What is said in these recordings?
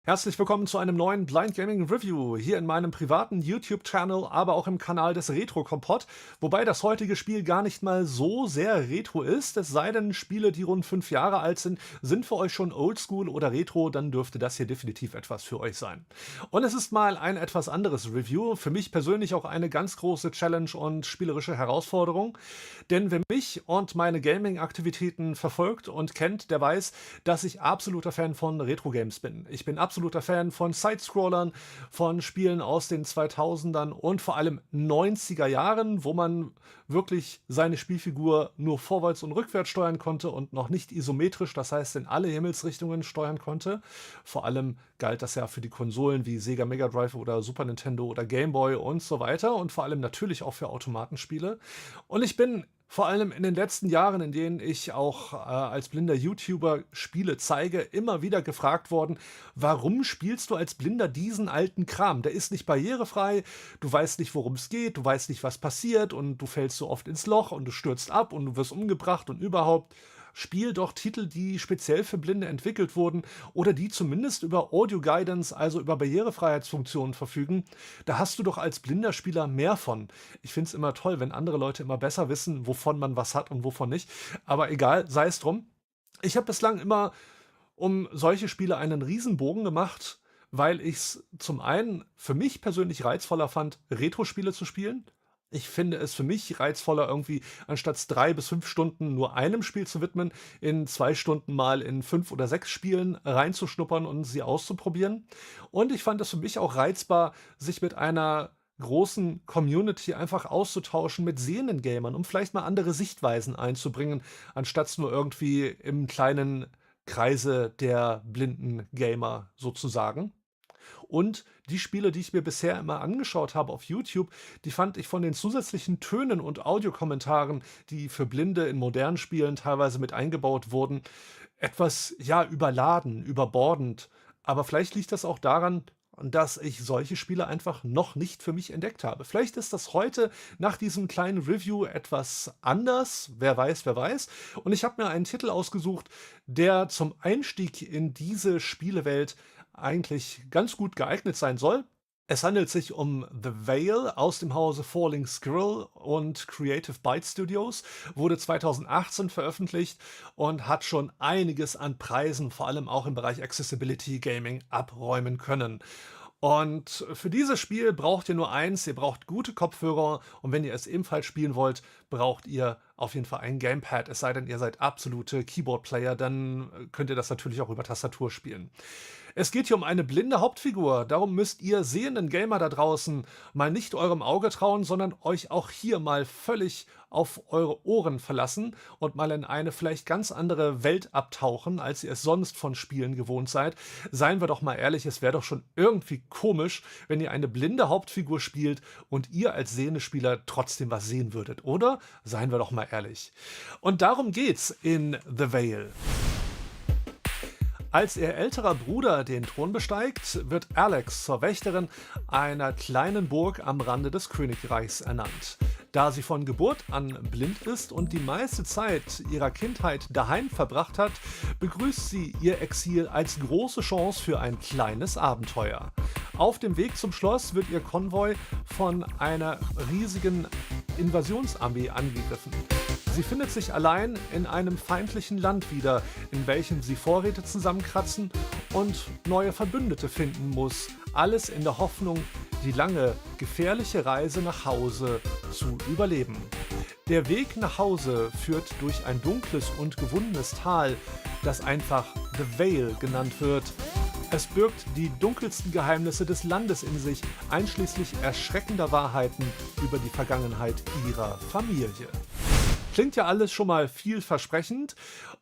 Herzlich willkommen zu einem neuen Blind Gaming Review hier in meinem privaten YouTube-Channel, aber auch im Kanal des Retro-Kompott. Wobei das heutige Spiel gar nicht mal so sehr retro ist, es sei denn, Spiele, die rund 5 Jahre alt sind, sind für euch schon oldschool oder retro, dann dürfte das hier definitiv etwas für euch sein. Und es ist mal ein etwas anderes Review, für mich persönlich auch eine ganz große Challenge und spielerische Herausforderung. Denn wer mich und meine Gaming-Aktivitäten verfolgt und kennt, der weiß, dass ich absoluter Fan von Retro-Games bin. Ich bin absoluter Fan von Sidescrollern, von Spielen aus den 2000ern und vor allem 90er Jahren, wo man wirklich seine Spielfigur nur vorwärts und rückwärts steuern konnte und noch nicht isometrisch, das heißt in alle Himmelsrichtungen steuern konnte. Vor allem galt das ja für die Konsolen wie Sega Mega Drive oder Super Nintendo oder Game Boy und so weiter und vor allem natürlich auch für Automatenspiele. Und ich bin vor allem in den letzten Jahren, in denen ich auch als blinder YouTuber Spiele zeige, immer wieder gefragt worden, warum spielst du als Blinder diesen alten Kram? Der ist nicht barrierefrei, du weißt nicht, worum es geht, du weißt nicht, was passiert und du fällst so oft ins Loch und du stürzt ab und du wirst umgebracht und überhaupt. Spiel doch Titel, die speziell für Blinde entwickelt wurden oder die zumindest über Audio Guidance, also über Barrierefreiheitsfunktionen verfügen. Da hast du doch als blinder Spieler mehr von. Ich finde es immer toll, wenn andere Leute immer besser wissen, wovon man was hat und wovon nicht. Aber egal, sei es drum. Ich habe bislang immer um solche Spiele einen Riesenbogen gemacht, weil ich es zum einen für mich persönlich reizvoller fand, Retro-Spiele zu spielen. Ich finde es für mich reizvoller, irgendwie anstatt 3 bis 5 Stunden nur einem Spiel zu widmen, in 2 Stunden mal in 5 oder 6 Spielen reinzuschnuppern und sie auszuprobieren. Und ich fand es für mich auch reizbar, sich mit einer großen Community einfach auszutauschen mit sehenden Gamern, um vielleicht mal andere Sichtweisen einzubringen, anstatt nur irgendwie im kleinen Kreise der blinden Gamer sozusagen. Und die Spiele, die ich mir bisher immer angeschaut habe auf YouTube, die fand ich von den zusätzlichen Tönen und Audiokommentaren, die für Blinde in modernen Spielen teilweise mit eingebaut wurden, etwas, ja, überladen, überbordend. Aber vielleicht liegt das auch daran, dass ich solche Spiele einfach noch nicht für mich entdeckt habe. Vielleicht ist das heute nach diesem kleinen Review etwas anders. Wer weiß, wer weiß. Und ich habe mir einen Titel ausgesucht, der zum Einstieg in diese Spielewelt eigentlich ganz gut geeignet sein soll. Es handelt sich um The Vale aus dem Hause Falling Squirrel und Creative Byte Studios, wurde 2018 veröffentlicht und hat schon einiges an Preisen, vor allem auch im Bereich Accessibility Gaming, abräumen können. Und für dieses Spiel braucht ihr nur eins, ihr braucht gute Kopfhörer und wenn ihr es ebenfalls spielen wollt, braucht ihr auf jeden Fall ein Gamepad, es sei denn, ihr seid absolute Keyboard-Player, dann könnt ihr das natürlich auch über Tastatur spielen. Es geht hier um eine blinde Hauptfigur, darum müsst ihr sehenden Gamer da draußen mal nicht eurem Auge trauen, sondern euch auch hier mal völlig auf eure Ohren verlassen und mal in eine vielleicht ganz andere Welt abtauchen, als ihr es sonst von Spielen gewohnt seid. Seien wir doch mal ehrlich, es wäre doch schon irgendwie komisch, wenn ihr eine blinde Hauptfigur spielt und ihr als sehende Spieler trotzdem was sehen würdet, oder? Seien wir doch mal ehrlich. Und darum geht's in The Vale. Als ihr älterer Bruder den Thron besteigt, wird Alex zur Wächterin einer kleinen Burg am Rande des Königreichs ernannt. Da sie von Geburt an blind ist und die meiste Zeit ihrer Kindheit daheim verbracht hat, begrüßt sie ihr Exil als große Chance für ein kleines Abenteuer. Auf dem Weg zum Schloss wird ihr Konvoi von einer riesigen Invasionsarmee angegriffen. Sie findet sich allein in einem feindlichen Land wieder, in welchem sie Vorräte zusammenkratzen und neue Verbündete finden muss. Alles in der Hoffnung, die lange, gefährliche Reise nach Hause zu überleben. Der Weg nach Hause führt durch ein dunkles und gewundenes Tal, das einfach The Vale genannt wird. Es birgt die dunkelsten Geheimnisse des Landes in sich, einschließlich erschreckender Wahrheiten über die Vergangenheit ihrer Familie. Klingt ja alles schon mal vielversprechend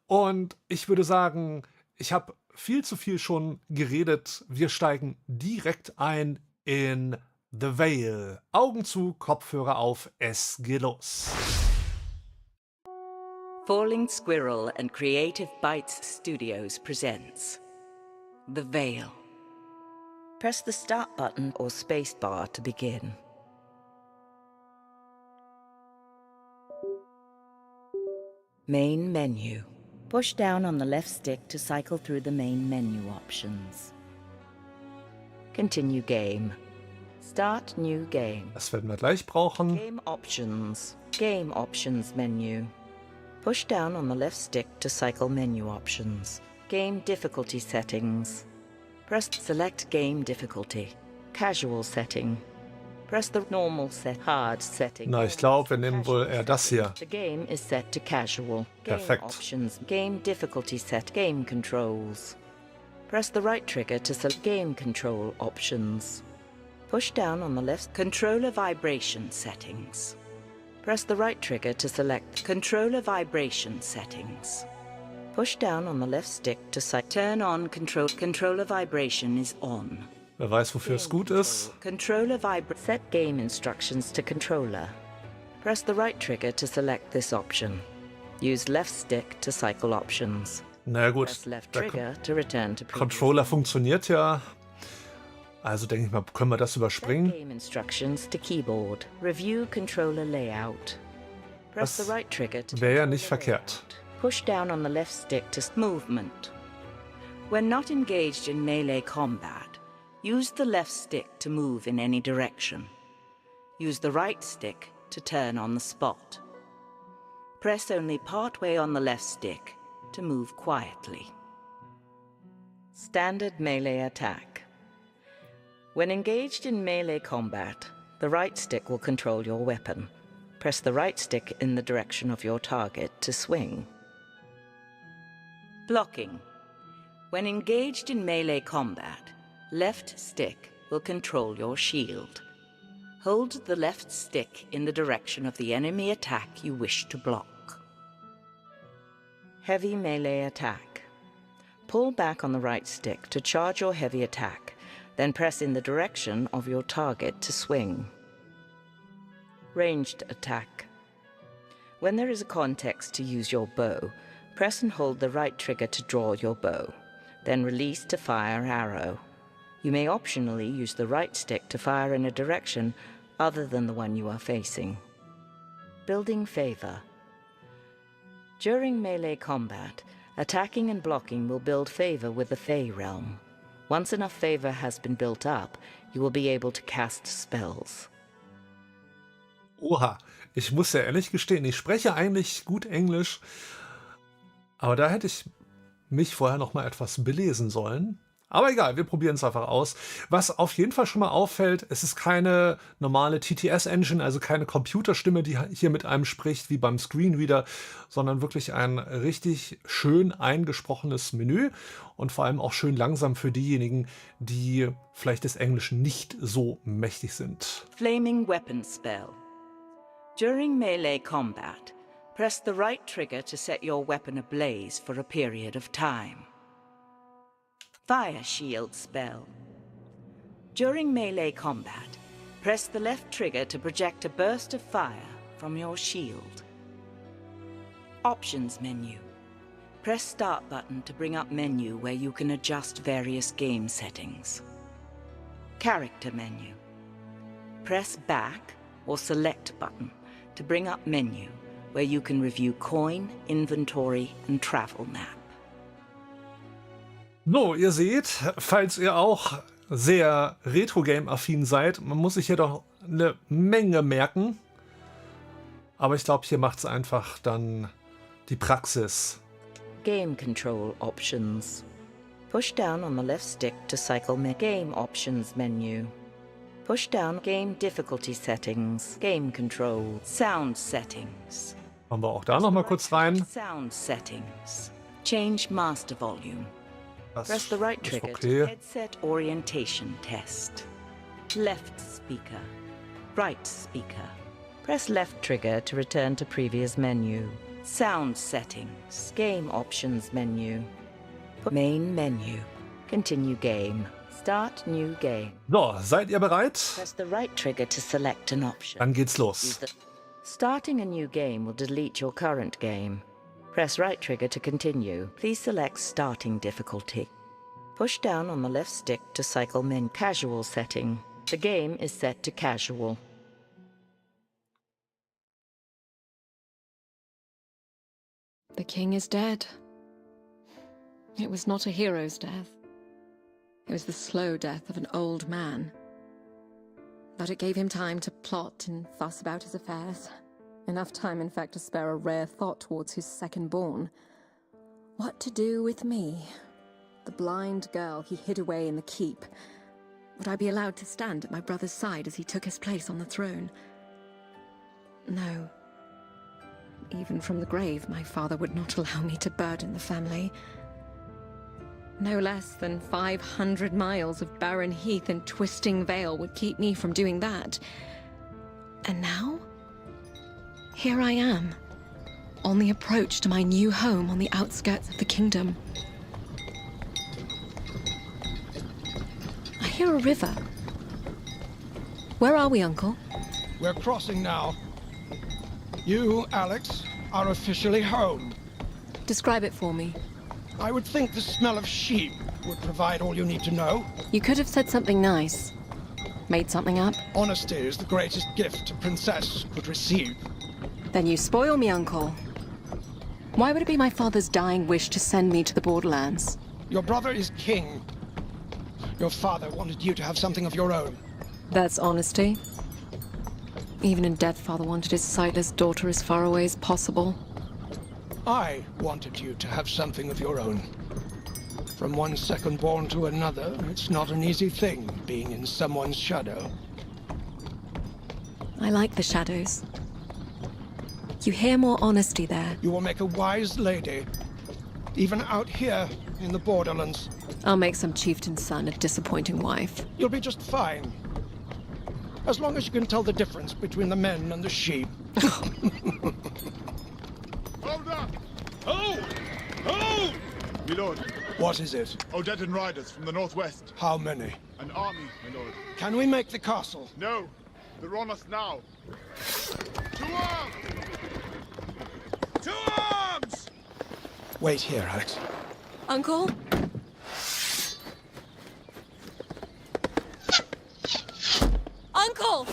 und ich würde sagen, ich habe viel zu viel schon geredet. Wir steigen direkt ein in The Vale. Augen zu, Kopfhörer auf, es geht los. Falling Squirrel and Creative Byte Studios presents The Vale. Press the start button or spacebar to begin. Main menu. Push down on the left stick to cycle through the main menu options. Continue game. Start new game. Das werden wir gleich brauchen. Game options. Game options menu. Push down on the left stick to cycle menu options. Game difficulty settings. Press select game difficulty. Casual setting. Press the normal set, hard setting. Na, ich glaube, wir nehmen wohl eher das hier. The game is set to casual. Game Perfekt. options. Game difficulty set. Game controls. Press the right trigger to select game control options. Push down on the left controller vibration settings. Press the right trigger to select controller vibration settings. Push down on the left stick to turn on controller vibration is on. Wer weiß, wofür es gut ist. Controller set game instructions to controller. Press the right trigger to select this option. Use left stick to cycle options. Na gut, Press left der trigger to return to previous. Controller funktioniert ja. Also denke ich mal, können wir das überspringen. Game instructions to keyboard. Review controller layout. Press Das the right trigger to wäre ja controller nicht verkehrt. layout. Push down on the left stick to movement. When not engaged in melee combat, use the left stick to move in any direction. Use the right stick to turn on the spot. Press only partway on the left stick to move quietly. Standard melee attack. When engaged in melee combat, the right stick will control your weapon. Press the right stick in the direction of your target to swing. Blocking. When engaged in melee combat, left stick will control your shield. Hold the left stick in the direction of the enemy attack you wish to block. Heavy melee attack. Pull back on the right stick to charge your heavy attack, then press in the direction of your target to swing. Ranged attack. When there is a context to use your bow, press and hold the right trigger to draw your bow, then release to fire arrow. You may optionally use the right stick to fire in a direction other than the one you are facing. Building favor. During melee combat, attacking and blocking will build favor with the Fey realm. Once enough favor has been built up, you will be able to cast spells. Oha, ich muss ja ehrlich gestehen, ich spreche eigentlich gut Englisch, aber da hätte ich mich vorher noch mal etwas belesen sollen. Aber egal, wir probieren es einfach aus. Was auf jeden Fall schon mal auffällt, es ist keine normale TTS-Engine, also keine Computerstimme, die hier mit einem spricht, wie beim Screenreader, sondern wirklich ein richtig schön eingesprochenes Menü und vor allem auch schön langsam für diejenigen, die vielleicht des Englischen nicht so mächtig sind. Flaming Weapon Spell. During melee combat, press the right trigger to set your weapon ablaze for a period of time. Fire Shield Spell. During melee combat, press the left trigger to project a burst of fire from your shield. Options menu. Press Start button to bring up menu where you can adjust various game settings. Character menu. Press Back or Select button to bring up menu where you can review coin, inventory and travel map. So, ihr seht, falls ihr auch sehr Retro-Game-affin seid, man muss sich hier doch eine Menge merken. Aber ich glaube, hier macht es einfach dann die Praxis. Game Control Options. Push down on the left stick to cycle Game Options menu. Push down Game Difficulty Settings. Game Control. Sound Settings. Machen wir auch da noch mal kurz rein. Sound Settings. Change Master Volume. Das Press the right ist trigger okay. to Headset Orientation Test. Left speaker. Right speaker. Press left trigger to return to previous menu. Sound settings. Game options menu. Main menu. Continue game. Start new game. So, seid ihr bereit? Press the right trigger to select an option. Dann geht's los. Starting a new game will delete your current game. Press right trigger to continue. Please select starting difficulty. Push down on the left stick to cycle casual setting. The game is set to casual. The king is dead. It was not a hero's death. It was the slow death of an old man. But it gave him time to plot and fuss about his affairs. Enough time, in fact, to spare a rare thought towards his second-born. What to do with me? The blind girl he hid away in the keep. Would I be allowed to stand at my brother's side as he took his place on the throne? No. Even from the grave, my father would not allow me to burden the family. No less than 500 miles of barren heath and twisting vale would keep me from doing that. And now? Here I am, on the approach to my new home on the outskirts of the kingdom. I hear a river. Where are we, Uncle? We're crossing now. You, Alex, are officially home. Describe it for me. I would think the smell of sheep would provide all you need to know. You could have said something nice. Made something up. Honesty is the greatest gift a princess could receive. Then you spoil me, Uncle. Why would it be my father's dying wish to send me to the borderlands? Your brother is king. Your father wanted you to have something of your own. That's honesty. Even in death, father wanted his sightless daughter as far away as possible. I wanted you to have something of your own. From one second-born to another, it's not an easy thing, being in someone's shadow. I like the shadows. You hear more honesty there. You will make a wise lady, even out here in the borderlands. I'll make some chieftain's son a disappointing wife. You'll be just fine. As long as you can tell the difference between the men and the sheep. Hold up! Hold! Hold! My lord, What is it? Odedan riders from the northwest. How many? An army, my lord. Can we make the castle? No, they're on us now. To arms! To arms! Wait here, Alex. Uncle? Uncle!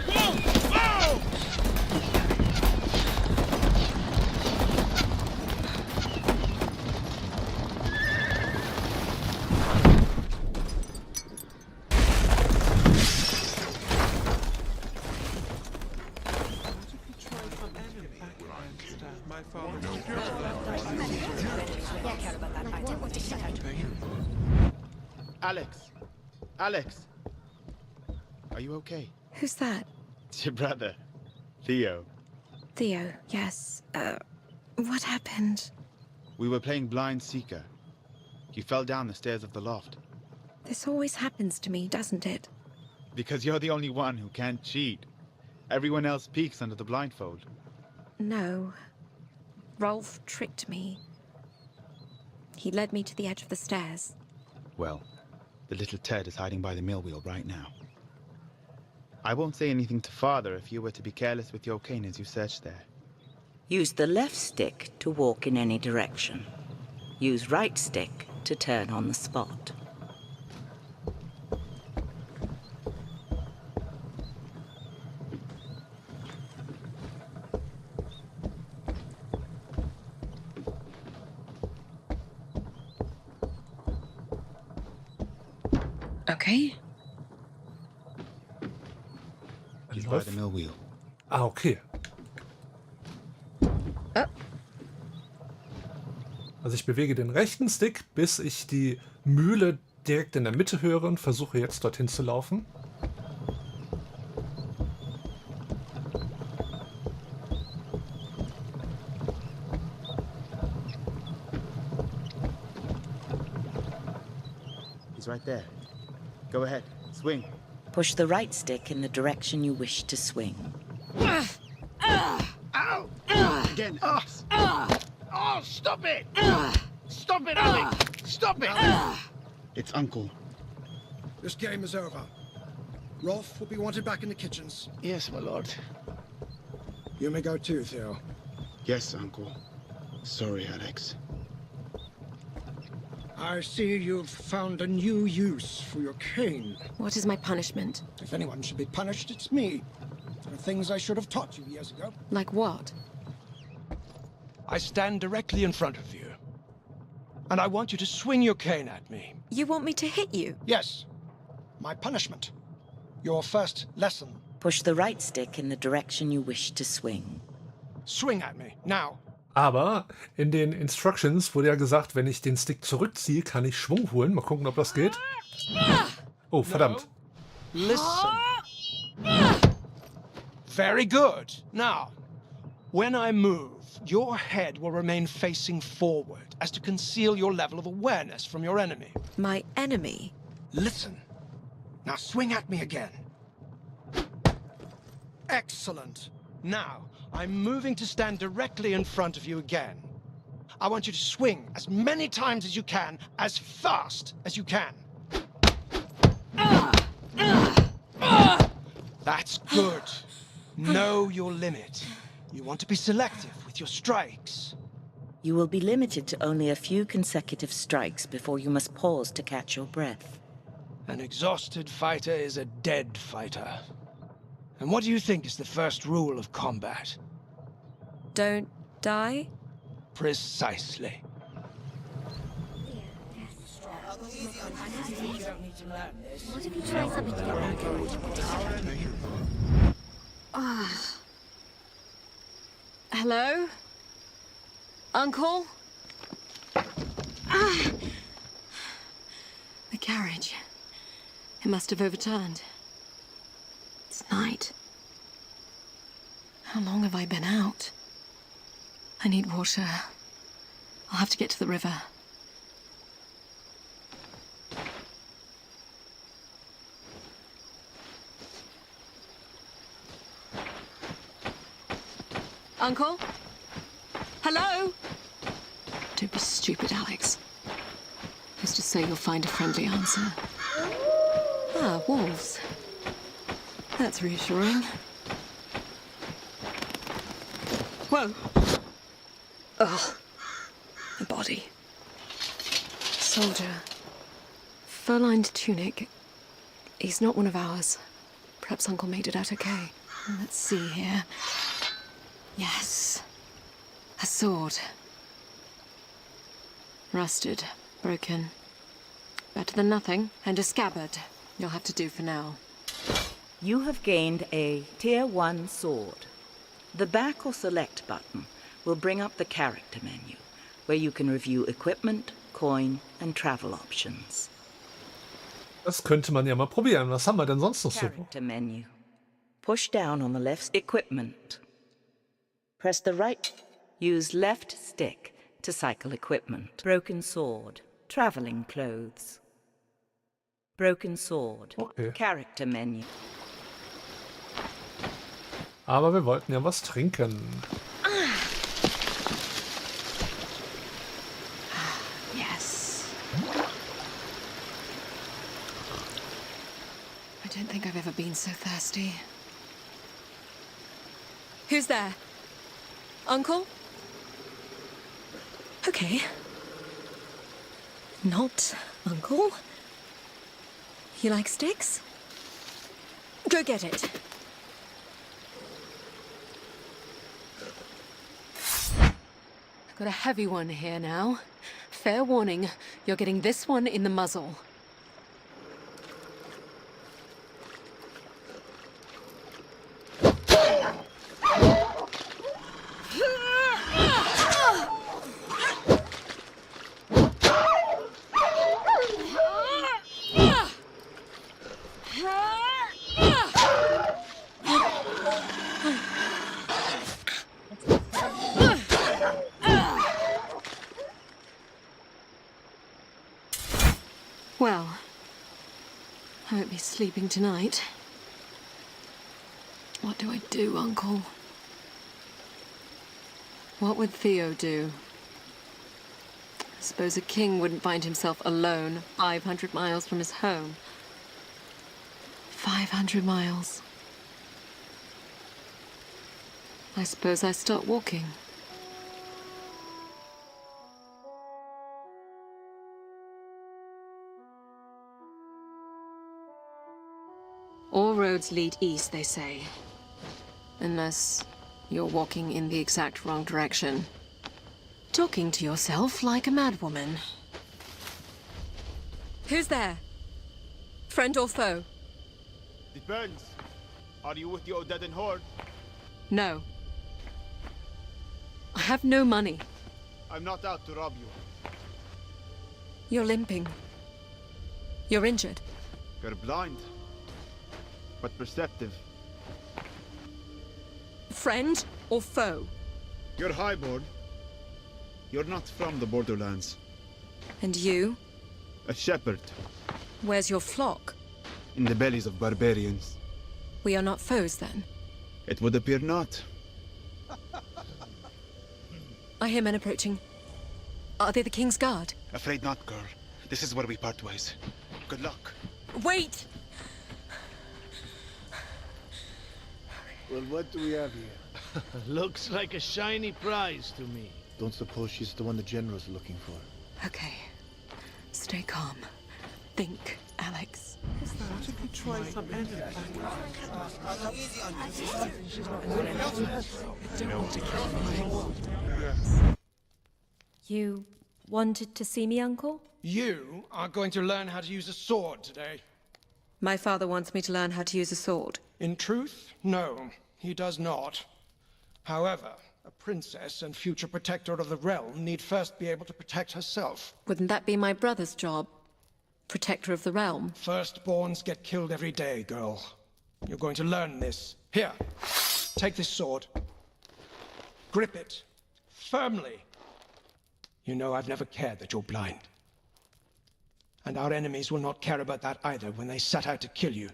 Whoa! Whoa! Alex! Alex! Are you okay? Who's that? It's your brother, Theo. Theo, yes. What happened? We were playing Blind Seeker. You fell down the stairs of the loft. This always happens to me, doesn't it? Because you're the only one who can't cheat. Everyone else peeks under the blindfold. No. Rolf tricked me. He led me to the edge of the stairs. Well, the little Ted is hiding by the mill wheel right now. I won't say anything to Father if you were to be careless with your cane as you search there. Use the left stick to walk in any direction. Use right stick to turn on the spot. Okay. He's by the mill wheel. Ah, okay. Also ich bewege den rechten Stick, bis ich die Mühle direkt in der Mitte höre und versuche jetzt dorthin zu laufen. He's right there. Go ahead. Swing. Push the right stick in the direction you wish to swing. Ow! Again, Alex. Oh, stop it! Stop it, Alex! Stop it! It's Uncle. This game is over. Rolf will be wanted back in the kitchens. Yes, my lord. You may go too, Theo. Yes, Uncle. Sorry, Alex. I see you've found a new use for your cane. What is my punishment? If anyone should be punished, it's me. There are things I should have taught you years ago. Like what? I stand directly in front of you. And I want you to swing your cane at me. You want me to hit you? Yes. My punishment. Your first lesson. Push the right stick in the direction you wish to swing. Swing at me, now. Aber in den Instructions wurde ja gesagt, wenn ich den Stick zurückziehe, kann ich Schwung holen. Mal gucken, ob das geht. Oh, verdammt. No. Listen. Very good. Now, when I move, your head will remain facing forward as to conceal your level of awareness from your enemy. My enemy? Listen. Now swing at me again. Excellent. Now, I'm moving to stand directly in front of you again. I want you to swing as many times as you can, as fast as you can. That's good. Know your limit. You want to be selective with your strikes. You will be limited to only a few consecutive strikes before you must pause to catch your breath. An exhausted fighter is a dead fighter. And what do you think is the first rule of combat? Don't die? Precisely. Hello? Uncle? The carriage. It must have overturned. It's night. How long have I been out? I need water. I'll have to get to the river. Uncle? Hello? Don't be stupid, Alex. Who's to say you'll find a friendly answer? Ah, wolves. That's reassuring. Whoa. Ugh. A body. Soldier. Fur-lined tunic. He's not one of ours. Perhaps Uncle made it out okay. Let's see here. Yes. A sword. Rusted. Broken. Better than nothing. And a scabbard. You'll have to do for now. You have gained a Tier 1 sword. The back or select button will bring up the character menu, where you can review equipment, coin and travel options. Das könnte man ja mal probieren. Was haben wir denn sonst noch so? Character menu. Push down on the left equipment. Press the right. Use left stick to cycle equipment. Broken sword. Traveling clothes. Broken sword. Okay. Character menu. Aber wir wollten ja was trinken. Yes. I don't think I've ever been so thirsty. Who's there? Uncle? Okay. Not Uncle. You like sticks? Go get it. I've got a heavy one here now. Fair warning, you're getting this one in the muzzle. Well, I won't be sleeping tonight. What do I do, Uncle? What would Theo do? I suppose a king wouldn't find himself alone 500 miles from his home. 500 miles. I suppose I start walking. All roads lead east, they say. Unless you're walking in the exact wrong direction. Talking to yourself like a madwoman. Who's there? Friend or foe? Depends. Are you with the Odedden Horde? No. I have no money. I'm not out to rob you. You're limping. You're injured. You're blind, but perceptive. Friend or foe? You're highborn. You're not from the borderlands. And you? A shepherd. Where's your flock? In the bellies of barbarians. We are not foes, then? It would appear not. I hear men approaching. Are they the King's Guard? Afraid not, girl. This is where we part ways. Good luck. Wait! Well, what do we have here? Looks like a shiny prize to me. Don't suppose she's the one the General's looking for. Okay. Stay calm. Think, Alex. You wanted to see me, Uncle? You are going to learn how to use a sword today. My father wants me to learn how to use a sword. In truth, no, he does not. However, a princess and future protector of the realm need first be able to protect herself. Wouldn't that be my brother's job? Protector of the realm. Firstborns get killed every day, girl. You're going to learn this. Here, take this sword. Grip it. Firmly. You know I've never cared that you're blind. And our enemies will not care about that either when they set out to kill you.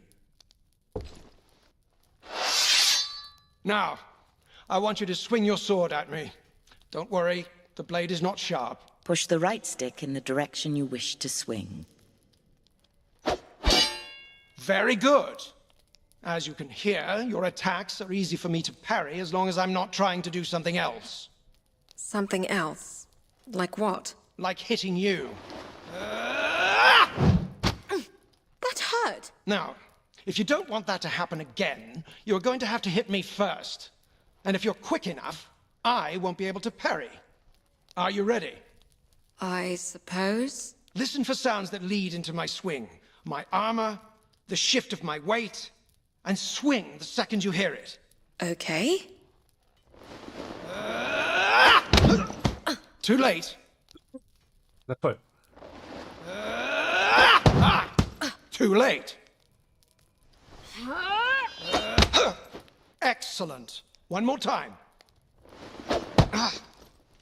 Now, I want you to swing your sword at me. Don't worry, the blade is not sharp. Push the right stick in the direction you wish to swing. Very good. As you can hear, your attacks are easy for me to parry as long as I'm not trying to do something else. Something else? Like what? Like hitting you. That hurt! Now, if you don't want that to happen again, you're going to have to hit me first. And if you're quick enough, I won't be able to parry. Are you ready? I suppose? Listen for sounds that lead into my swing. My armor, the shift of my weight, and swing the second you hear it. Okay. Too late. Na toll. Too late. Excellent. One more time.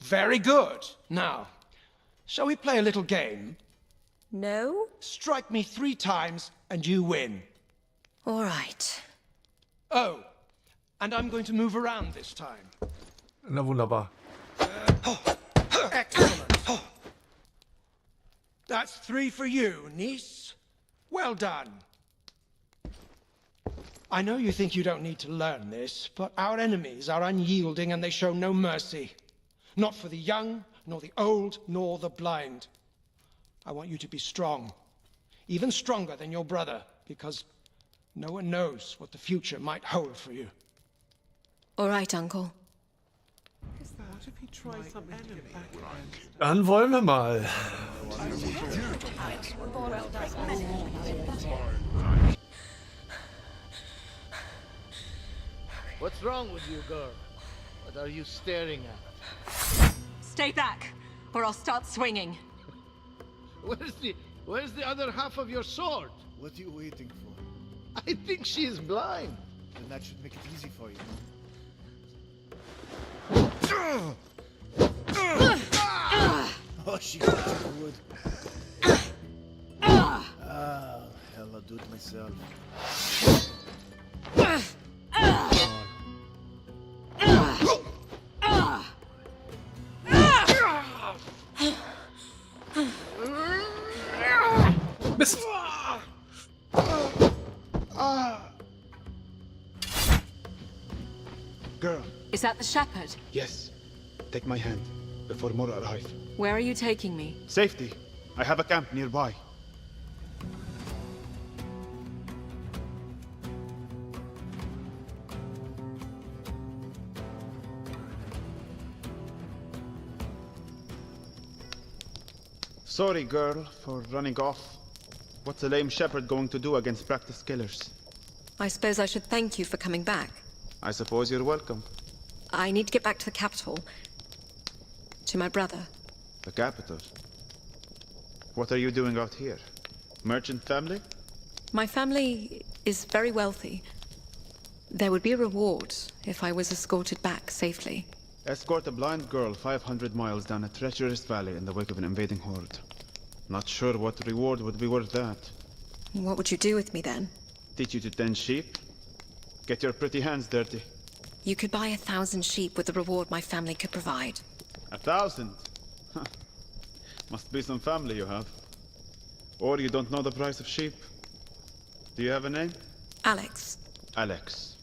Very good. Now, shall we play a little game? No? Strike me 3 times and you win. All right. Oh, and I'm going to move around this time. Na wunderbar. Excellent. That's 3 for you, niece. Well done. I know you think you don't need to learn this, but our enemies are unyielding and they show no mercy. Not for the young, nor the old, nor the blind. I want you to be strong. Even stronger than your brother, because no one knows what the future might hold for you. All right, Uncle. Dann wollen wir mal. What's wrong with you, girl? What are you staring at? Stay back, or I'll start swinging. Where's the other half of your sword? What are you waiting for? I think she's blind. Then that should make it easy for you. Oh, she got you good. Ah, hell, I'll do it myself. Mist. Girl, Is that the shepherd? yes. Take my hand before more arrive. Where are you taking me? Safety. I have a camp nearby. Sorry, girl, for running off. What's a lame shepherd going to do against practiced killers? I suppose I should thank you for coming back. I suppose you're welcome. I need to get back to the capital. To my brother. The capital? What are you doing out here? Merchant family? My family is very wealthy. There would be a reward if I was escorted back safely. Escort a blind girl 500 miles down a treacherous valley in the wake of an invading horde. Not sure what reward would be worth that. What would you do with me then? Teach you to tend sheep? Get your pretty hands dirty. You could buy 1,000 sheep with the reward my family could provide. 1,000? Huh. Must be some family you have. Or you don't know the price of sheep. Do you have a name? Alex. Alex.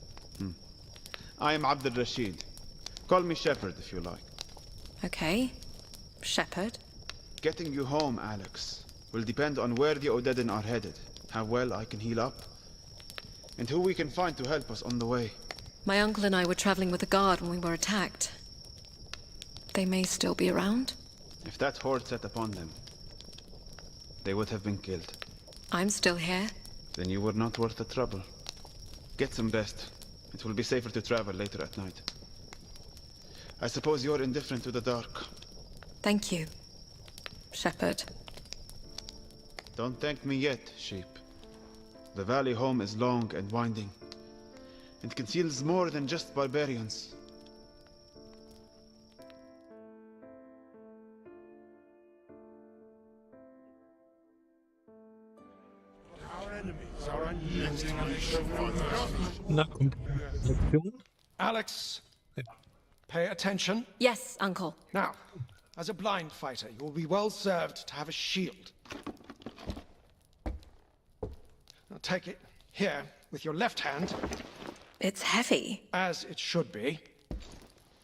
I am Abd al-Rashid. Call me Shepherd if you like. Okay. Shepherd. Getting you home, Alex, will depend on where the Odedin are headed, how well I can heal up, and who we can find to help us on the way. My uncle and I were traveling with a guard when we were attacked. They may still be around. If that horde set upon them, they would have been killed. I'm still here. Then you were not worth the trouble. Get some rest. It will be safer to travel later at night. I suppose you're indifferent to the dark. Thank you, Shepherd. Don't thank me yet, sheep. The valley home is long and winding. It conceals more than just barbarians. Na, und Lektion? Alex, pay attention. Yes, Uncle. Now, as a blind fighter, you will be well served to have a shield. Now take it here with your left hand, It's heavy. as it should be.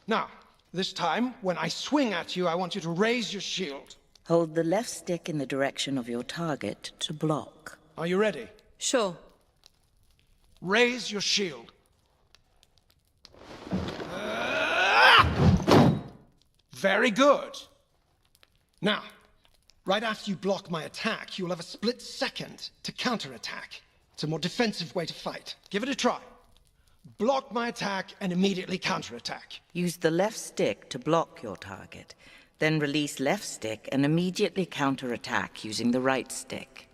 Now, this time, when I swing at you, I want you to raise your shield. Hold the left stick in the direction of your target to block. Are you ready? Sure. Raise your shield. Very good. Now, right after you block my attack, you'll have a split second to counterattack. It's a more defensive way to fight. Give it a try. Block my attack and immediately counterattack. Use the left stick to block your target. Then release left stick and immediately counterattack using the right stick.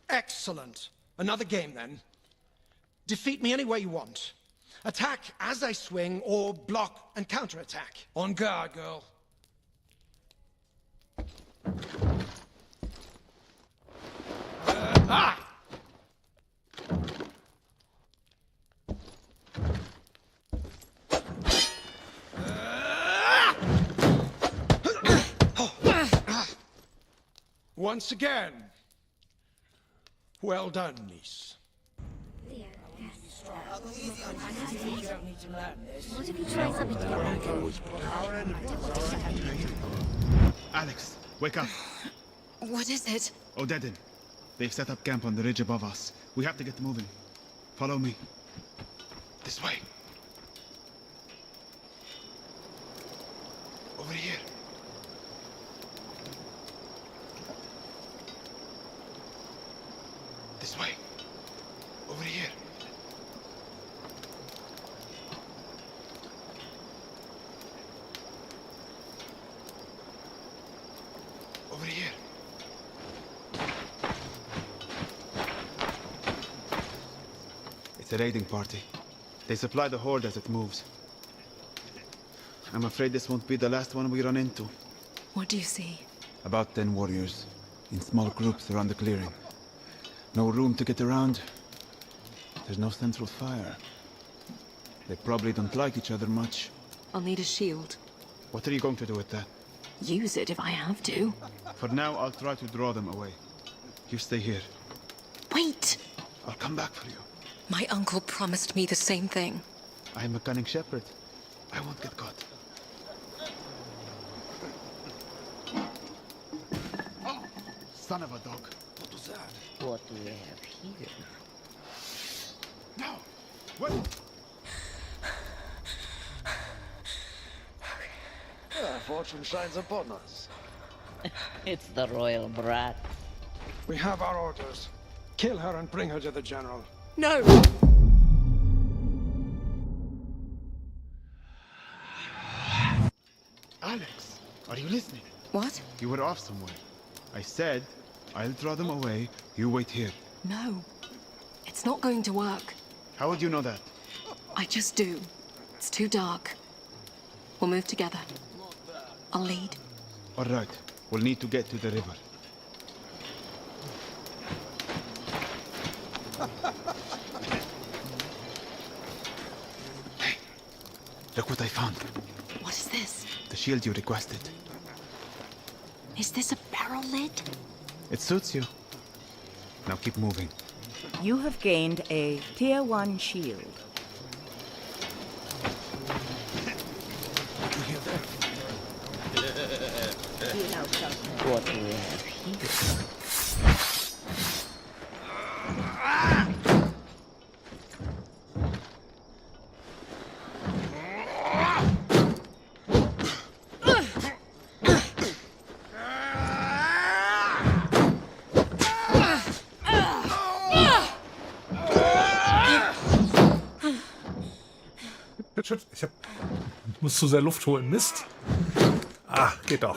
Excellent. Another game then. Defeat me any way you want. Attack as I swing or block and counterattack. On guard, girl. Once again. Well done, niece. Alex, wake up. What is it? Odedin. They've set up camp on the ridge above us. We have to get moving. Follow me. This way. Over here. This way. Over here. Over here. It's a raiding party. They supply the horde as it moves. I'm afraid this won't be the last one we run into. What do you see? About 10 warriors, in small groups around the clearing. No room to get around. There's no central fire. They probably don't like each other much. I'll need a shield. What are you going to do with that? Use it if I have to. For now, I'll try to draw them away. You stay here. Wait! I'll come back for you. My uncle promised me the same thing. I am a cunning shepherd. I won't get caught. Son of a dog. What was that? What do we have here? No! Wait! fortune shines upon us. It's the royal brat. We have our orders. Kill her and bring her to the general. No! Alex, are you listening? What? You were off somewhere. I said, I'll draw them away. You wait here. No. It's not going to work. How would you know that? I just do. It's too dark. We'll move together. I'll lead. All right. We'll need to get to the river. Hey, look what I found. What is this? The shield you requested. Is this a barrel lid? It suits you. Now keep moving. You have gained a Tier 1 shield. What do we have here? Shit, ich muss zu sehr Luft holen. Mist. Ah, geht doch.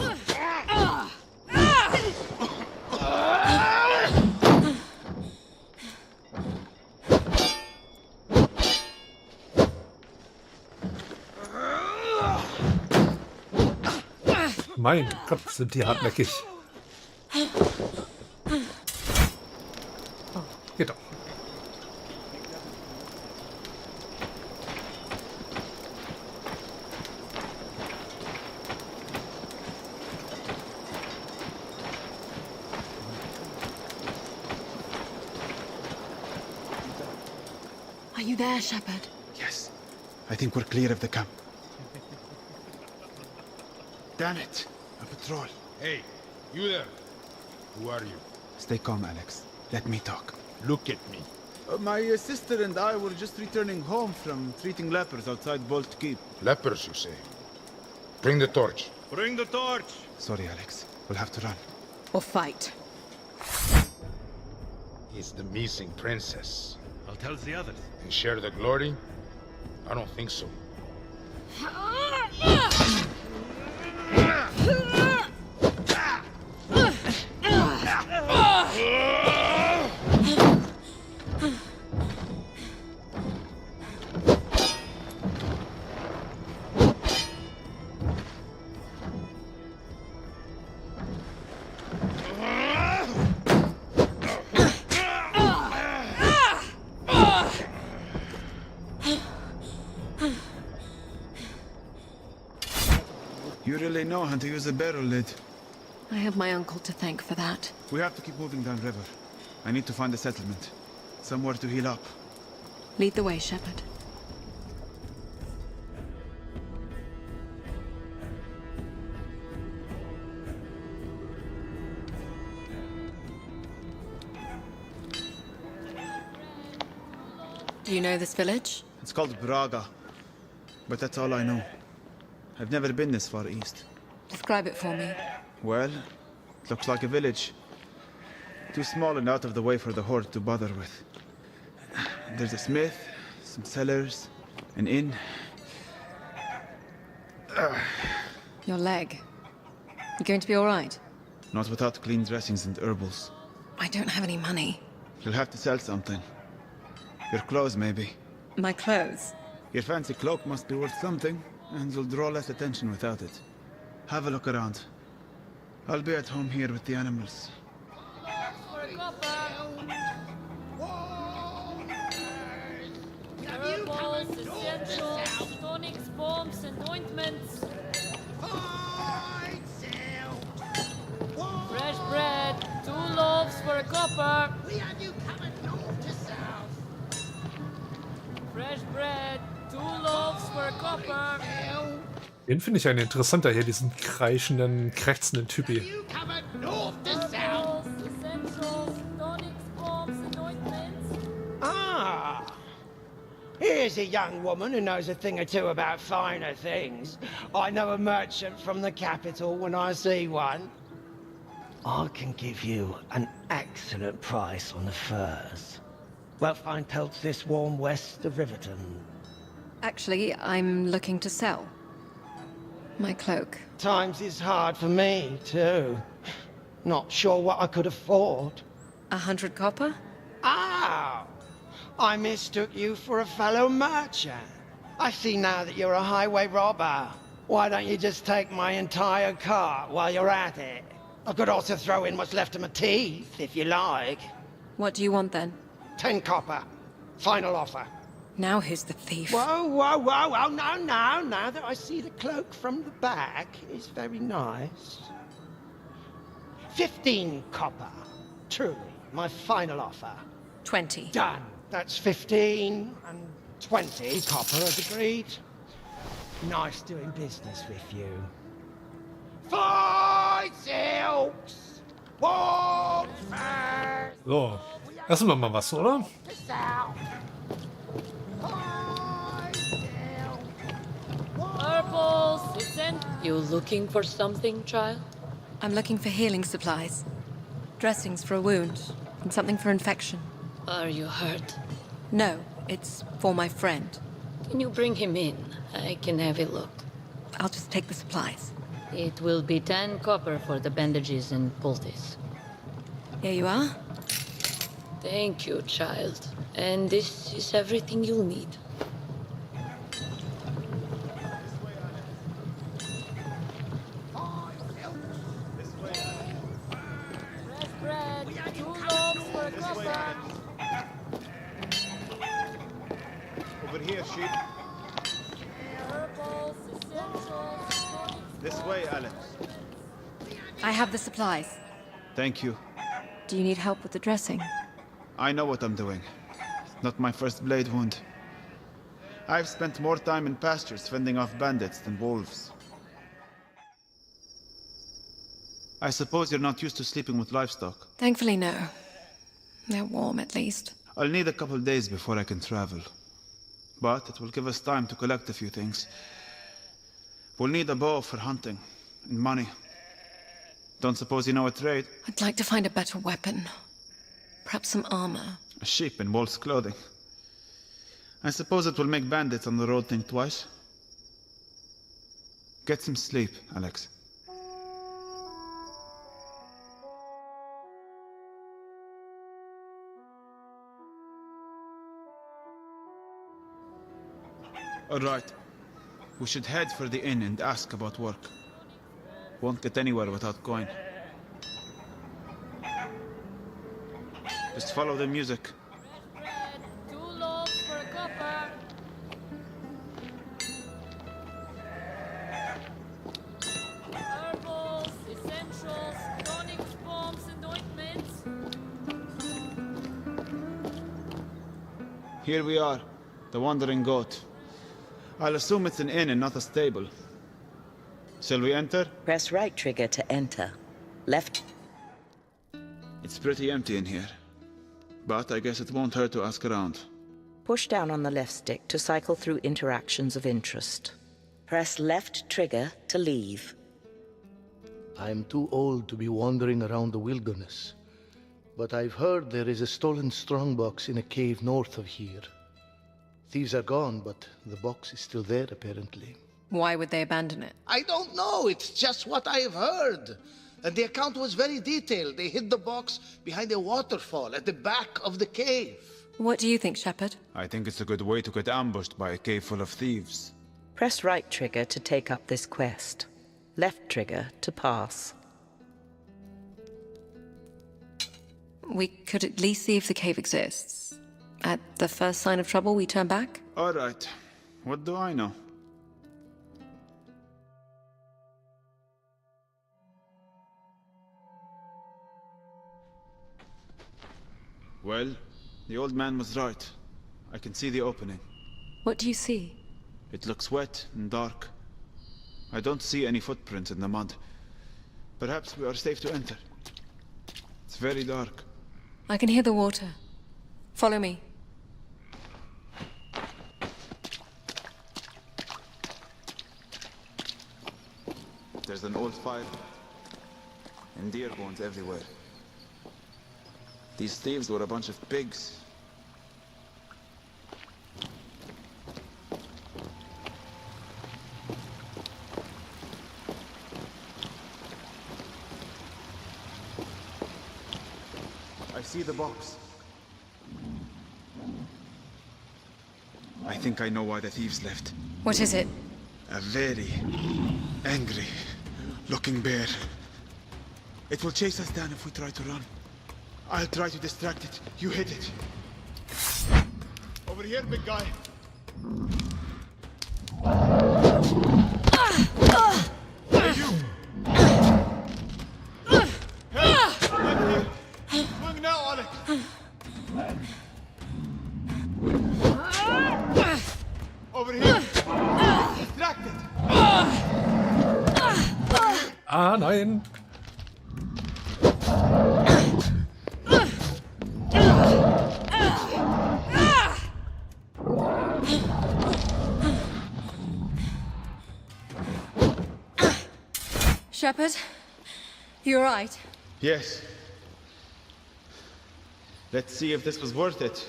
Mein Gott, sind die hartnäckig. Oh, geht doch. Are you there, Shepherd? Yes. I think we're clear of the camp. Damn it! A patrol. Hey, you there? Who are you? Stay calm, Alex. Let me talk. Look at me. My sister and I were just returning home from treating lepers outside Bolt Keep. Lepers, you say? Bring the torch. Bring the torch! Sorry, Alex. We'll have to run. Or fight? It's the missing princess. I'll tell the others. And share the glory? I don't think so. You really know how to use a barrel lid. I have my uncle to thank for that. We have to keep moving downriver. I need to find a settlement. Somewhere to heal up. Lead the way, Shepherd. Do you know this village? It's called Braga. But that's all I know. I've never been this far east. Describe it for me. Well, it looks like a village. Too small and out of the way for the horde to bother with. There's a smith, some cellars, an inn. Your leg. You going to be all right? Not without clean dressings and herbals. I don't have any money. You'll have to sell something. Your clothes, maybe. My clothes? Your fancy cloak must be worth something, and you'll draw less attention without it. Have a look around. I'll be at home here with the animals. Herbals, essentials, tonics, bombs, and ointments. Fresh bread, 2 loaves for a copper. We have you coming north to south. Fresh bread, 2 loaves for a copper. Den finde ich einen interessanter hier, diesen kreischenden, krächzenden Typi. You coming north to south. Herbals, essentials, tonics, bombs, and ointments. Ah! Here Here's a young woman who knows a thing or two about finer things. I know a merchant from the capital when I see one. I can give you an excellent price on the furs. Well, fine pelts this warm west of Riverton. Actually, I'm looking to sell. My cloak. Times is hard for me, too. Not sure what I could afford. 100 copper? Oh! I mistook you for a fellow merchant. I see now that you're a highway robber. Why don't you just take my entire cart while you're at it? I could also throw in what's left of my teeth, if you like. What do you want then? 10 copper. Final offer. Now who's the thief? Whoa, whoa, whoa, whoa, no, no. Now that I see the cloak from the back, it's very nice. 15 copper. Truly, my final offer. 20. Done. That's 15 and 20 copper as agreed. Nice doing business with you. 5 silks! 1 furs! So, essen wir mal was, oder? Peace out! 5 silks! Purples, listen. You looking for something, child? I'm looking for healing supplies. Dressings for a wound, and something for infection. Are you hurt? No, it's for my friend. Can you bring him in? I can have a look. I'll just take the supplies. It will be 10 copper for the bandages and poultice. Here you are. Thank you, child. And this is everything you'll need. Fresh bread, 2 loaves for a copper. Over here, sheep. Purples, essentials, This way, Alex. I have the supplies. Thank you. Do you need help with the dressing? I know what I'm doing. Not my first blade wound. I've spent more time in pastures fending off bandits than wolves. I suppose you're not used to sleeping with livestock. Thankfully, no. They're warm, at least. I'll need a couple days before I can travel. But it will give us time to collect a few things. We'll need a bow for hunting, and money. Don't suppose you know a trade? I'd like to find a better weapon. Perhaps some armor. A sheep in wolf's clothing. I suppose it will make bandits on the road think twice. Get some sleep, Alex. All right. We should head for the inn and ask about work. Won't get anywhere without going. Just follow the music. bread, 2 loaves for a copper. Herbals, essentials, tonics, bombs, and ointments. Here we are, the Wandering Goat. I'll assume it's an inn and not a stable. Shall we enter? Press right trigger to enter. Left. It's pretty empty in here. But I guess it won't hurt to ask around. Push down on the left stick to cycle through interactions of interest. Press left trigger to leave. I'm too old to be wandering around the wilderness. But I've heard there is a stolen strongbox in a cave north of here. Thieves are gone, but the box is still there, apparently. Why would they abandon it? I don't know. It's just what I have heard. And the account was very detailed. They hid the box behind a waterfall at the back of the cave. What do you think, Shepard? I think it's a good way to get ambushed by a cave full of thieves. Press right trigger to take up this quest. Left trigger to pass. We could at least see if the cave exists. At the first sign of trouble, we turn back? All right. What do I know? Well, the old man was right. I can see the opening. What do you see? It looks wet and dark. I don't see any footprints in the mud. Perhaps we are safe to enter. It's very dark. I can hear the water. Follow me. There's an old fire and deer bones everywhere. These thieves were a bunch of pigs. I see the box. I think I know why the thieves left. What is it? A very angry looking bear. It will chase us down if we try to run. I'll try to distract it. You hit it. Over here, big guy. Hey, you! Hey! Right here! Swing now, Alex! Over here! Distracted! Ah, nein. Shepherd, you alright? Yes. Let's see if this was worth it.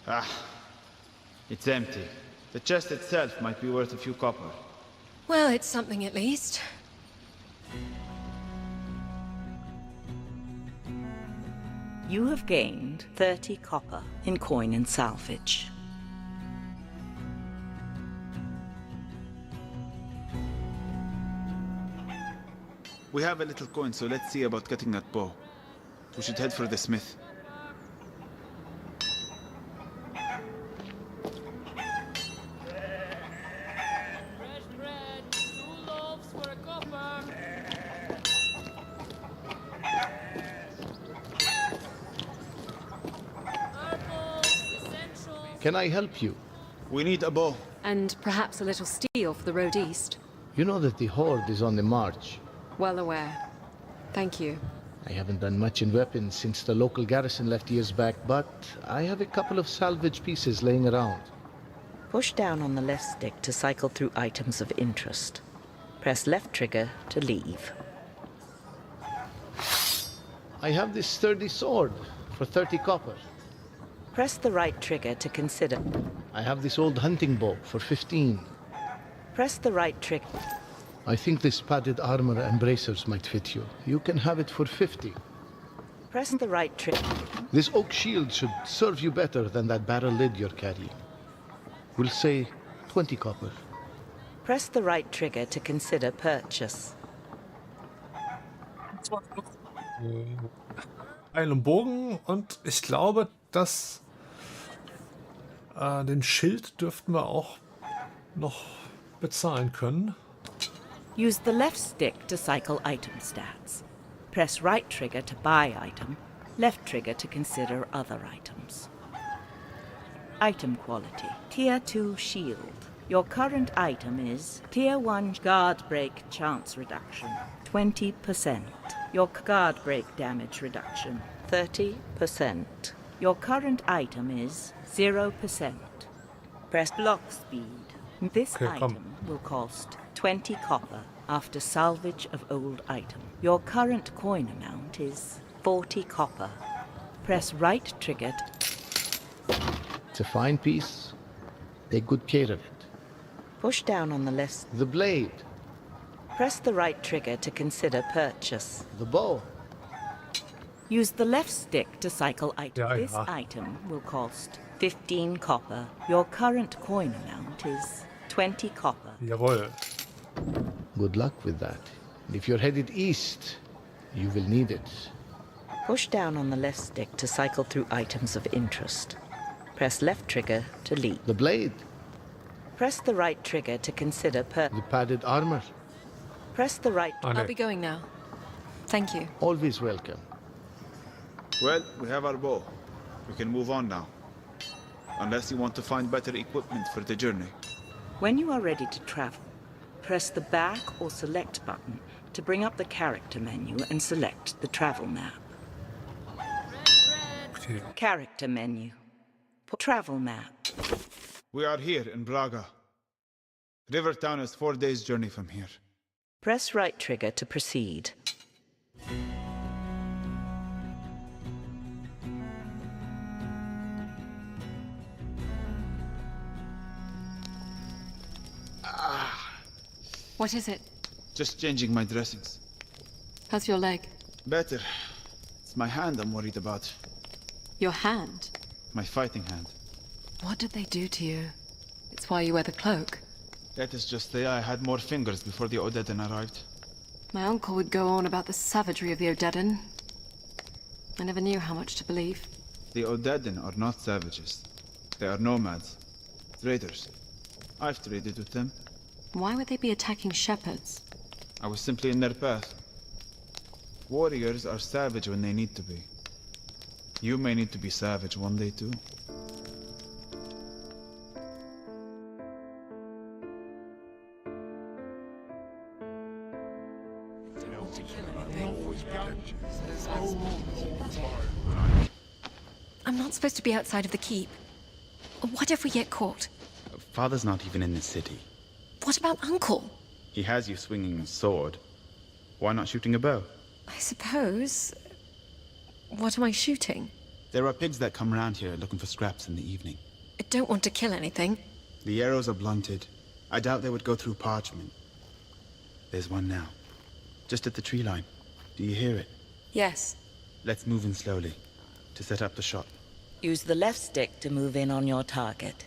Ah, it's empty. The chest itself might be worth a few copper. Well, it's something at least. You have gained 30 copper in coin and salvage. We have a little coin, so let's see about getting that bow. We should head for the smith. Fresh bread, 2 loaves for a copper. Herbals, essentials. Can I help you? We need a bow. And perhaps a little steel for the road east. You know that the Horde is on the march. Well aware. Thank you. I haven't done much in weapons since the local garrison left years back, but I have a couple of salvage pieces laying around. Push down on the left stick to cycle through items of interest. Press left trigger to leave. I have this sturdy sword for 30 copper. Press the right trigger to consider. I have this old hunting bow for 15. Press the right trigger. I think this padded armor and bracers might fit you. You can have it for 50. Press the right trigger. This oak shield should serve you better than that barrel lid you're carrying. We'll say 20 copper. Press the right trigger to consider purchase. Einen Bogen und ich glaube, dass den Schild dürften wir auch noch bezahlen können. Use the left stick to cycle item stats. Press right trigger to buy item, left trigger to consider other items. Item quality. Tier 2 shield. Your current item is Tier 1 guard break chance reduction, 20%. Your guard break damage reduction, 30%. Your current item is 0%. Press block speed. This Okay, komm. item will cost 20 copper after salvage of old item. Your current coin amount is 40 copper. Press right trigger. It's a fine piece. Take good care of it. Push down on the left. The blade, Press the right trigger to consider purchase. the bow. Use the left stick to cycle item. Ja, This ja. item will cost 15 copper. Your current coin amount is 20 copper. Jawohl. Good luck with that. And if you're headed east, you will need it. Push down on the left stick to cycle through items of interest. Press left trigger to leap. The blade, Press the right trigger to consider the padded armor, Press the right. Ah, I'll nee. be going now. Thank you. always welcome. Well, we have our bow. We can move on now. Unless you want to find better equipment for the journey. When you are ready to travel, press the back or select button to bring up the character menu and select the travel map. Okay. Character menu. Travel map. We are here in Braga. River Town is 4 days' journey from here. Press right trigger to proceed. What is it? Just changing my dressings. How's your leg? Better. It's my hand I'm worried about. Your hand? My fighting hand. What did they do to you? It's why you wear the cloak. That is just the I had more fingers before the Odedin arrived. My uncle would go on about the savagery of the Odedin. I never knew how much to believe. The Odedin are not savages. They are nomads. Traders. I've traded with them. Why would they be attacking shepherds? I was simply in their path. Warriors are savage when they need to be. You may need to be savage one day too. I'm not supposed to be outside of the keep. What if we get caught? Father's not even in the city. What about Uncle? He has you swinging a sword. Why not shooting a bow? I suppose... What am I shooting? There are pigs that come around here looking for scraps in the evening. I don't want to kill anything. The arrows are blunted. I doubt they would go through parchment. There's one now. Just at the tree line. Do you hear it? Yes. Let's move in slowly to set up the shot. Use the left stick to move in on your target.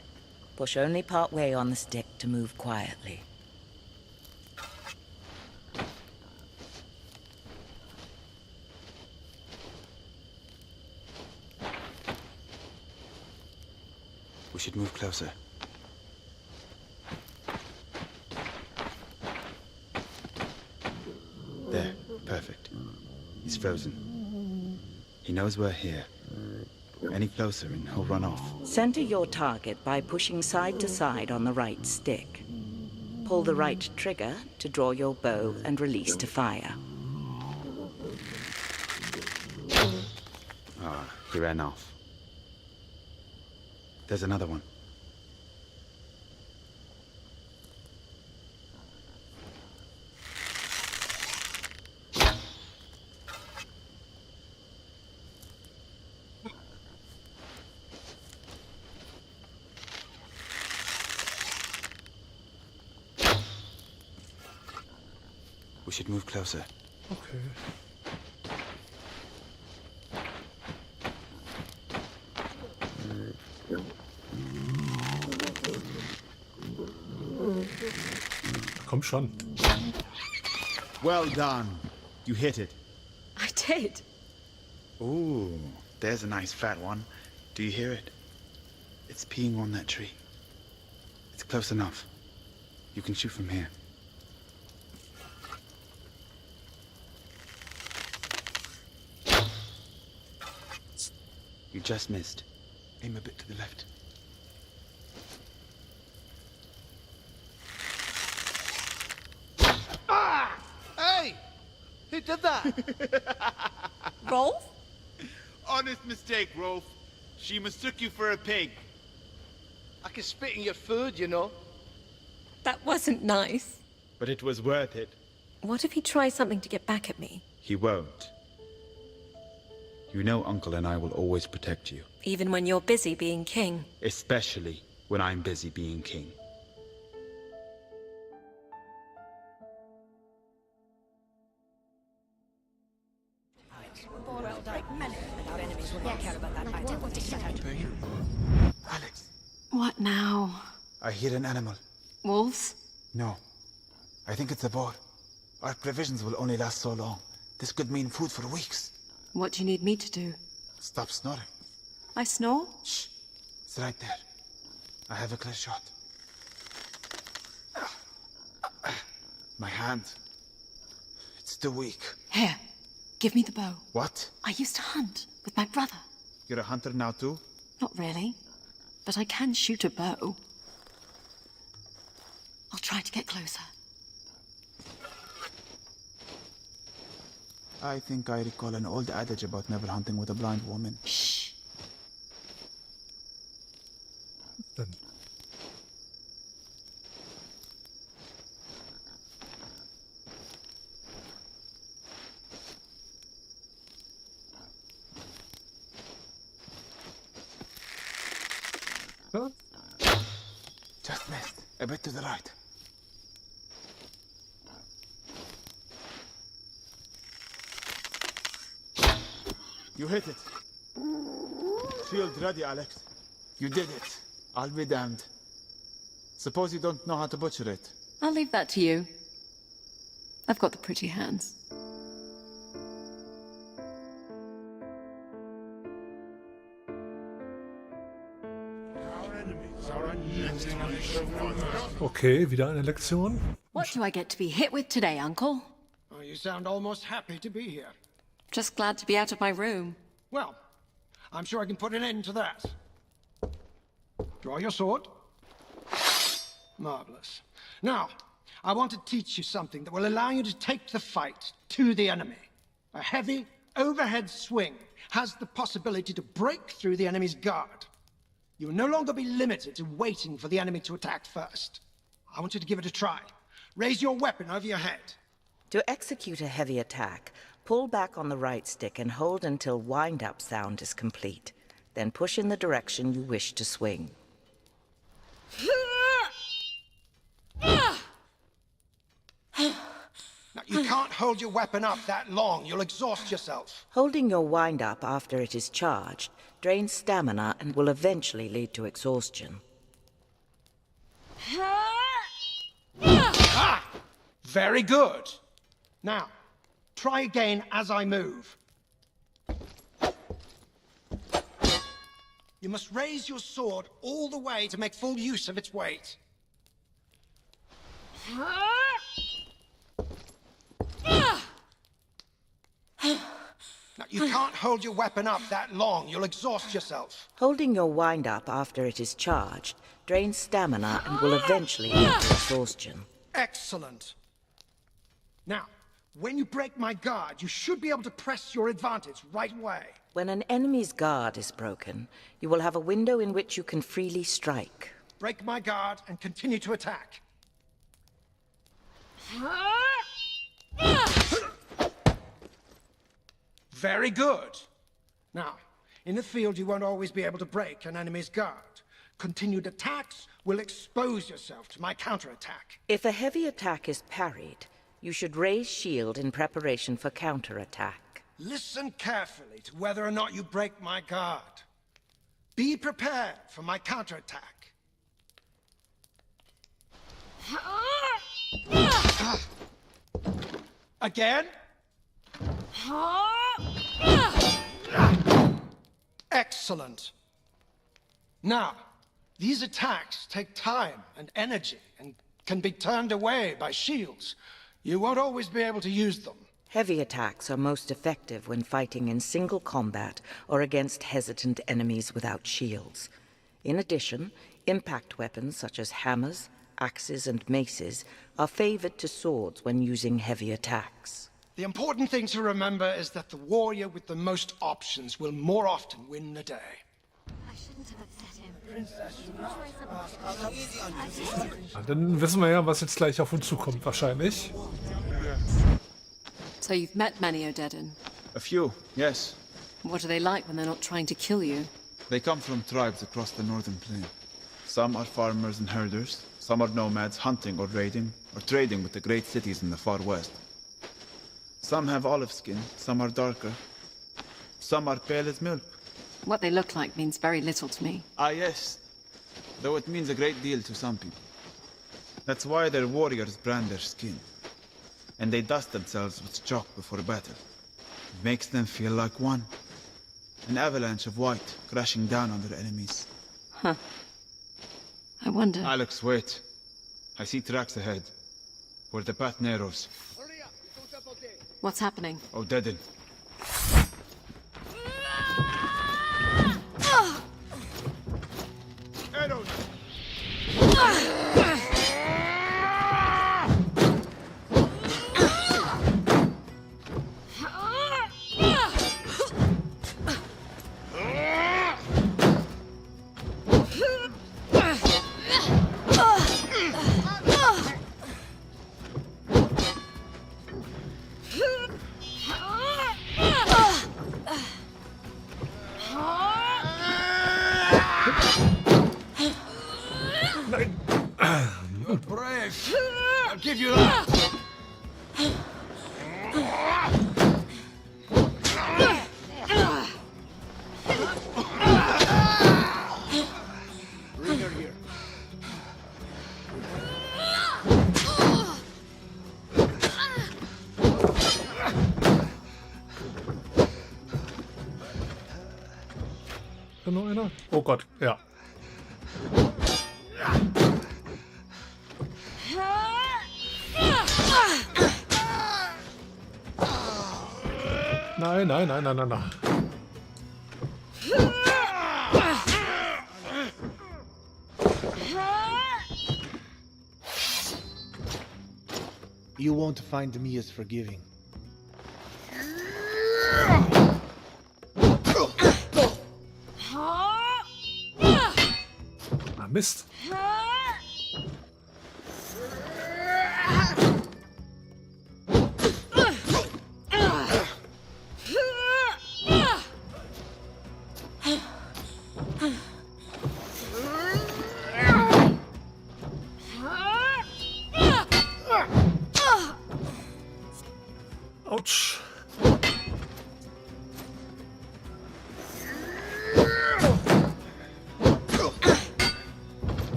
Push only part way on the stick to move quietly. We should move closer. There, perfect. He's frozen. He knows we're here. Any closer and he'll run off. Center your target by pushing side to side on the right stick. Pull the right trigger to draw your bow and release to fire. Ah, he ran off. There's another one. We should move closer. Okay. Komm schon. Well done. You hit it. I did. Ooh, there's a nice fat one. Do you hear it? It's peeing on that tree. It's close enough. You can shoot from here. You just missed. Aim a bit to the left. Ah! Hey! Who did that? Rolf? Honest mistake, Rolf. She mistook you for a pig. I can spit in your food, you know. That wasn't nice. But it was worth it. What if he tries something to get back at me? He won't. You know Uncle and I will always protect you. Even when you're busy being king. Especially when I'm busy being king. Alex. What now? I hear an animal. Wolves? No. I think it's a boar. Our provisions will only last so long. This could mean food for weeks. What do you need me to do? Stop snoring. I snore? Shh. It's right there. I have a clear shot. My hand. It's too weak. Here, give me the bow. What? I used to hunt with my brother. You're a hunter now too? Not really, but I can shoot a bow. I'll try to get closer. I think I recall an old adage about never hunting with a blind woman. Shh. Dann. A bit to the right. You hit it. Shield ready, Alex. You did it. I'll be damned. Suppose you don't know how to butcher it. I'll leave that to you. I've got the pretty hands. Okay, wieder eine Lektion. What do I get to be hit with today, Uncle? Oh, you sound almost happy to be here. Just glad to be out of my room. Well, I'm sure I can put an end to that. Draw your sword. Marvelous. Now, I want to teach you something that will allow you to take the fight to the enemy. A heavy, overhead swing has the possibility to break through the enemy's guard. You will no longer be limited to waiting for the enemy to attack first. I want you to give it a try. Raise your weapon over your head. To execute a heavy attack, pull back on the right stick and hold until wind-up sound is complete. Then push in the direction you wish to swing. Now, you can't hold your weapon up that long. You'll exhaust yourself. Holding your wind-up after it is charged drains stamina and will eventually lead to exhaustion. Ah! Very good. Now, try again as I move. You must raise your sword all the way to make full use of its weight. Now, you can't hold your weapon up that long. You'll exhaust yourself. Holding your wind-up after it is charged drains stamina and will eventually lead to exhaustion. Excellent. Now, when you break my guard, you should be able to press your advantage right away. When an enemy's guard is broken, you will have a window in which you can freely strike. Break my guard and continue to attack. Very good. Now, in the field, you won't always be able to break an enemy's guard. Continued attacks will expose yourself to my counterattack. If a heavy attack is parried, you should raise shield in preparation for counterattack. Listen carefully to whether or not you break my guard. Be prepared for my counterattack. Again. Excellent. Now, these attacks take time and energy and can be turned away by shields. You won't always be able to use them. Heavy attacks are most effective when fighting in single combat or against hesitant enemies without shields. In addition, impact weapons such as hammers, axes, and maces are favored to swords when using heavy attacks. The important thing to remember is that the warrior with the most options will more often win the day. Dann wissen wir ja, was jetzt gleich auf uns zukommt, wahrscheinlich. So you've met many Odedan. A few, yes. What are they like when they're not trying to kill you? They come from tribes across the northern plain. Some are farmers and herders, some are nomads hunting or raiding, or trading with the great cities in the far west. Some have olive skin, some are darker. Some are pale as milk. What they look like means very little to me. Ah, yes. Though it means a great deal to some people. That's why their warriors brand their skin. And they dust themselves with chalk before battle. It makes them feel like one. An avalanche of white crashing down on their enemies. Huh. I wonder... Alex, wait. I see tracks ahead. Where the path narrows. What's happening? Odedan. give you that! Bring her here. Noch einer? Oh Gott, ja. Nein, nein, nein, nein, nein, nein. You won't find me as forgiving. Ah, Mist. Autsch.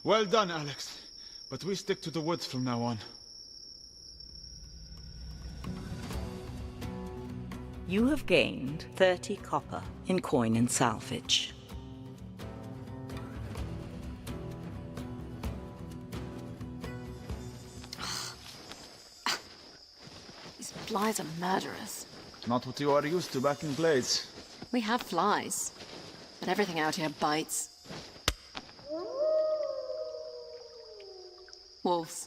Well done, Alex. But we stick to the woods from now on. You have gained 30 copper in coin and salvage. These flies are murderous. Not what you are used to back in Blades. We have flies, but everything out here bites. Wolves.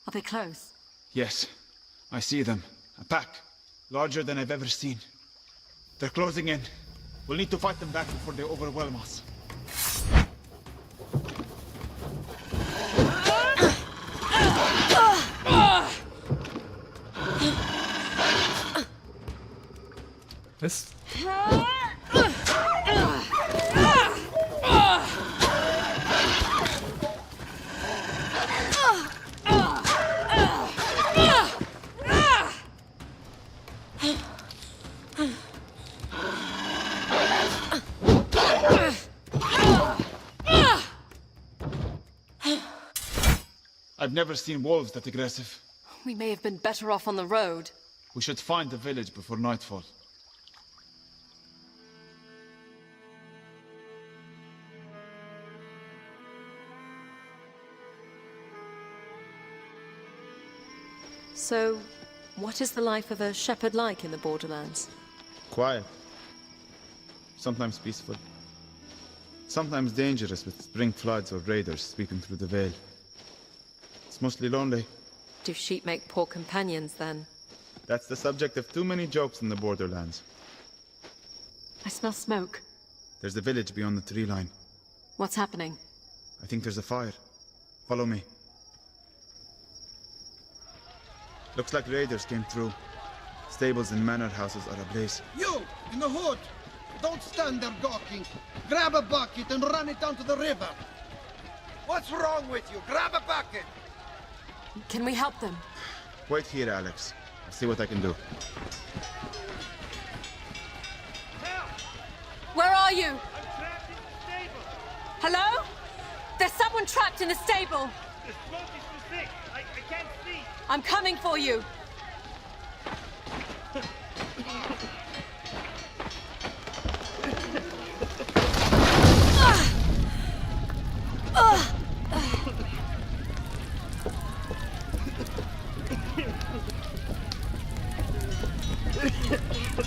Are they close? Yes, I see them. A pack. Larger than I've ever seen. They're closing in. We'll need to fight them back before they overwhelm us. Mist. I've never seen wolves that aggressive. We may have been better off on the road. We should find the village before nightfall. So, what is the life of a shepherd like in the Borderlands? Quiet. Sometimes peaceful. Sometimes dangerous with spring floods or raiders sweeping through the Vale. It's mostly lonely. Do sheep make poor companions, then? That's the subject of too many jokes in the Borderlands. I smell smoke. There's the village beyond the tree line. What's happening? I think there's a fire. Follow me. Looks like raiders came through. Stables and manor houses are ablaze. You, in the hood! Don't stand there gawking. Grab a bucket and run it down to the river. What's wrong with you? Grab a bucket! Can we help them? Wait here, Alex. I'll see what I can do. Where are you? Hello? There's someone trapped in a stable. The smoke is too thick. I can't see. I'm coming for you.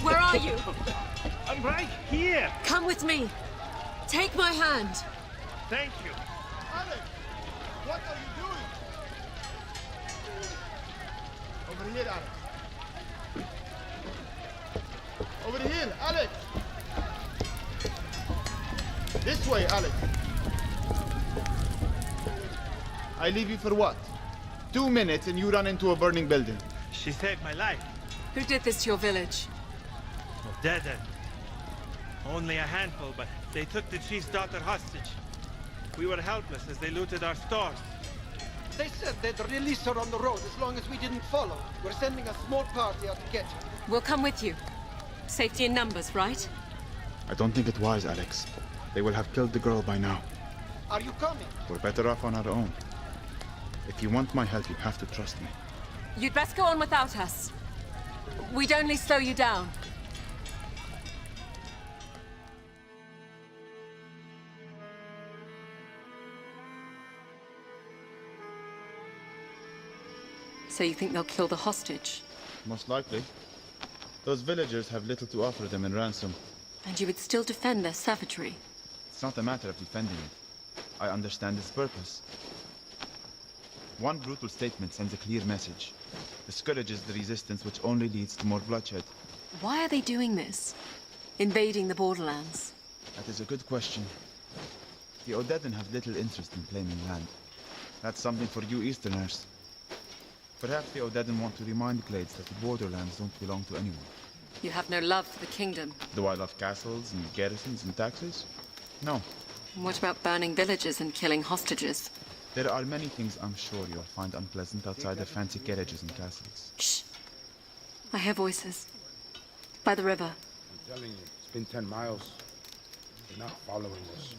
Where are you? I'm right here. Come with me. Take my hand. Thank you. Alex! What are you doing? Over here, Alex. Over here, Alex! This way, Alex. I leave you for what? 2 minutes and you run into a burning building. She saved my life. Who did this to your village? Dead end. Only a handful, but they took the chief's daughter hostage. We were helpless as they looted our stores. They said they'd release her on the road as long as we didn't follow. We're sending a small party out to get her. We'll come with you. Safety in numbers, right? I don't think it wise, Alex. They will have killed the girl by now. Are you coming? We're better off on our own. If you want my help, you have to trust me. You'd best go on without us. We'd only slow you down. So you think they'll kill the hostage? Most likely. Those villagers have little to offer them in ransom. And you would still defend their savagery? It's not a matter of defending it. I understand its purpose. One brutal statement sends a clear message. Discourages the resistance, which only leads to more bloodshed. Why are they doing this? Invading the borderlands? That is a good question. The Odedan have little interest in claiming land. That's something for you Easterners. Perhaps the Odedan want to remind Glades that the borderlands don't belong to anyone. You have no love for the kingdom. Do I love castles and garrisons and taxes? No. What about burning villages and killing hostages? There are many things I'm sure you'll find unpleasant outside the fancy carriages and castles. Shh. I hear voices. By the river. I'm telling you, it's been 10 miles. They're not following us.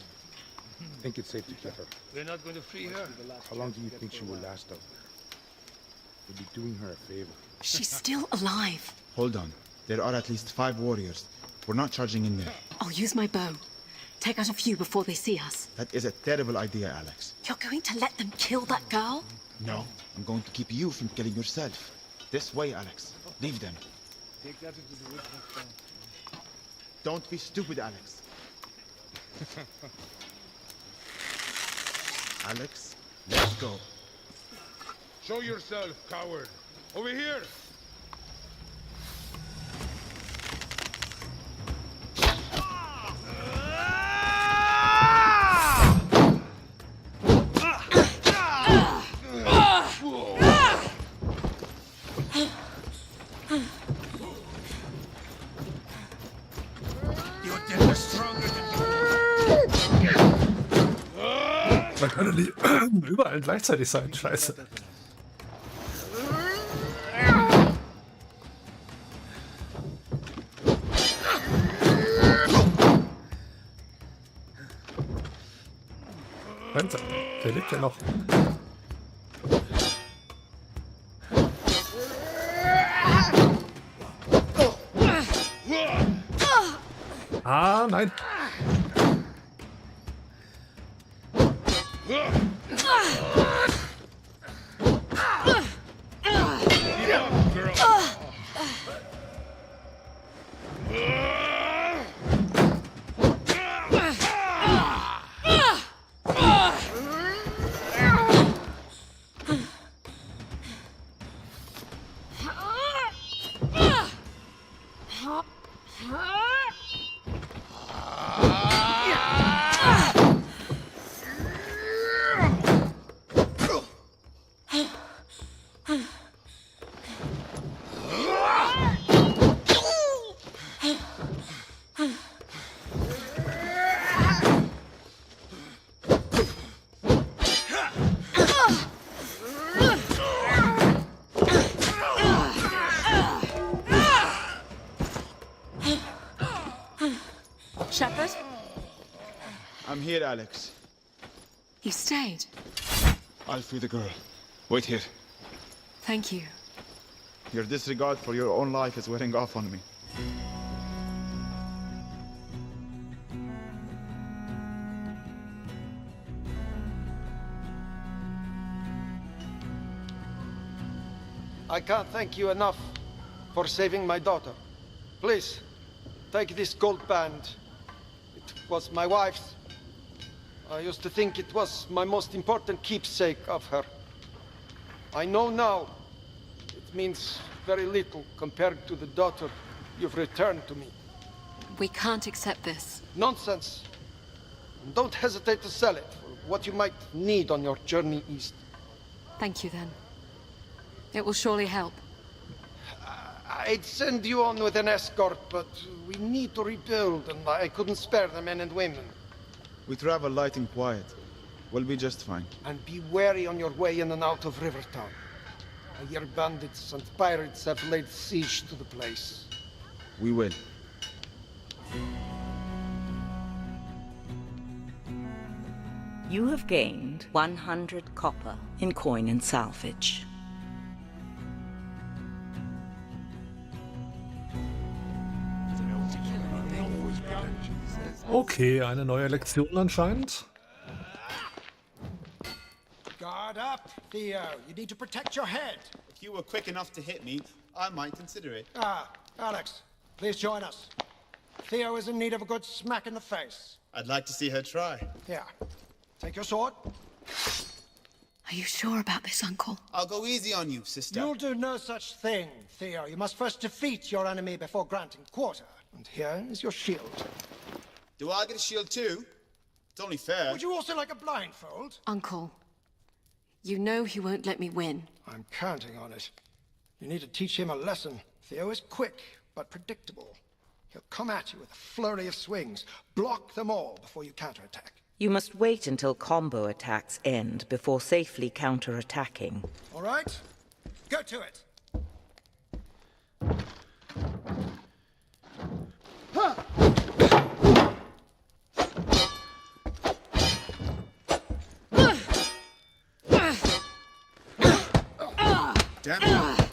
I think it's safe to keep her. We're not going to free her. How long do you think she will last, though? We'll be doing her a favor. She's still alive. Hold on. There are at least 5 warriors. We're not charging in there. I'll use my bow. Take out a few before they see us. That is a terrible idea, Alex. You're going to let them kill that girl? No. I'm going to keep you from killing yourself. This way, Alex. Leave them. Don't be stupid, Alex. Alex, let's go. Show yourself, coward. Over here. Man kann doch nicht überall gleichzeitig sein, scheiße. Der lebt ja noch. Ah, nein. Shepherd? I'm here, Alex. You stayed? I'll free the girl. Wait here. Thank you. Your disregard for your own life is wearing off on me. I can't thank you enough for saving my daughter. Please, take this gold band. It was my wife's. I used to think it was my most important keepsake of her. I know now it means very little compared to the daughter you've returned to me. We can't accept this. Nonsense. Don't hesitate to sell it for what you might need on your journey east. Thank you, then. It will surely help. I'd send you on with an escort, but we need to rebuild, and I couldn't spare the men and women. We travel light and quiet. We'll be just fine. And be wary on your way in and out of Rivertown. I hear bandits and pirates have laid siege to the place. We will. You have gained 100 copper in coin and salvage. Okay, eine neue Lektion anscheinend. Guard up, Theo. You need to protect your head. If you were quick enough to hit me, I might consider it. Ah, Alex, please join us. Theo is in need of a good smack in the face. I'd like to see her try. Here, take your sword. Are you sure about this, Uncle? I'll go easy on you, sister. You'll do no such thing, Theo. You must first defeat your enemy before granting quarter. And here is your shield. Do I get a shield too? It's only fair. Would you also like a blindfold? Uncle, you know he won't let me win. I'm counting on it. You need to teach him a lesson. Theo is quick, but predictable. He'll come at you with a flurry of swings. Block them all before you counterattack. You must wait until combo attacks end before safely counterattacking. All right? Go to it. Damn it.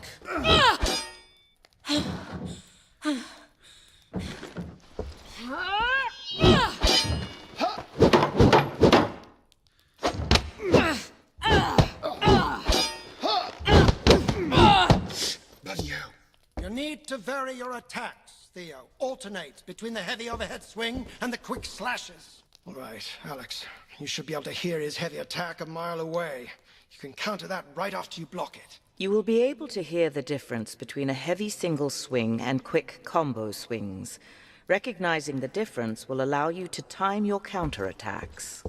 You need to vary your attacks, Theo. Alternate between the heavy overhead swing and the quick slashes. All right, Alex. You should be able to hear his heavy attack a mile away. You can counter that right after you block it. You will be able to hear the difference between a heavy single swing and quick combo swings. Recognizing the difference will allow you to time your counterattacks.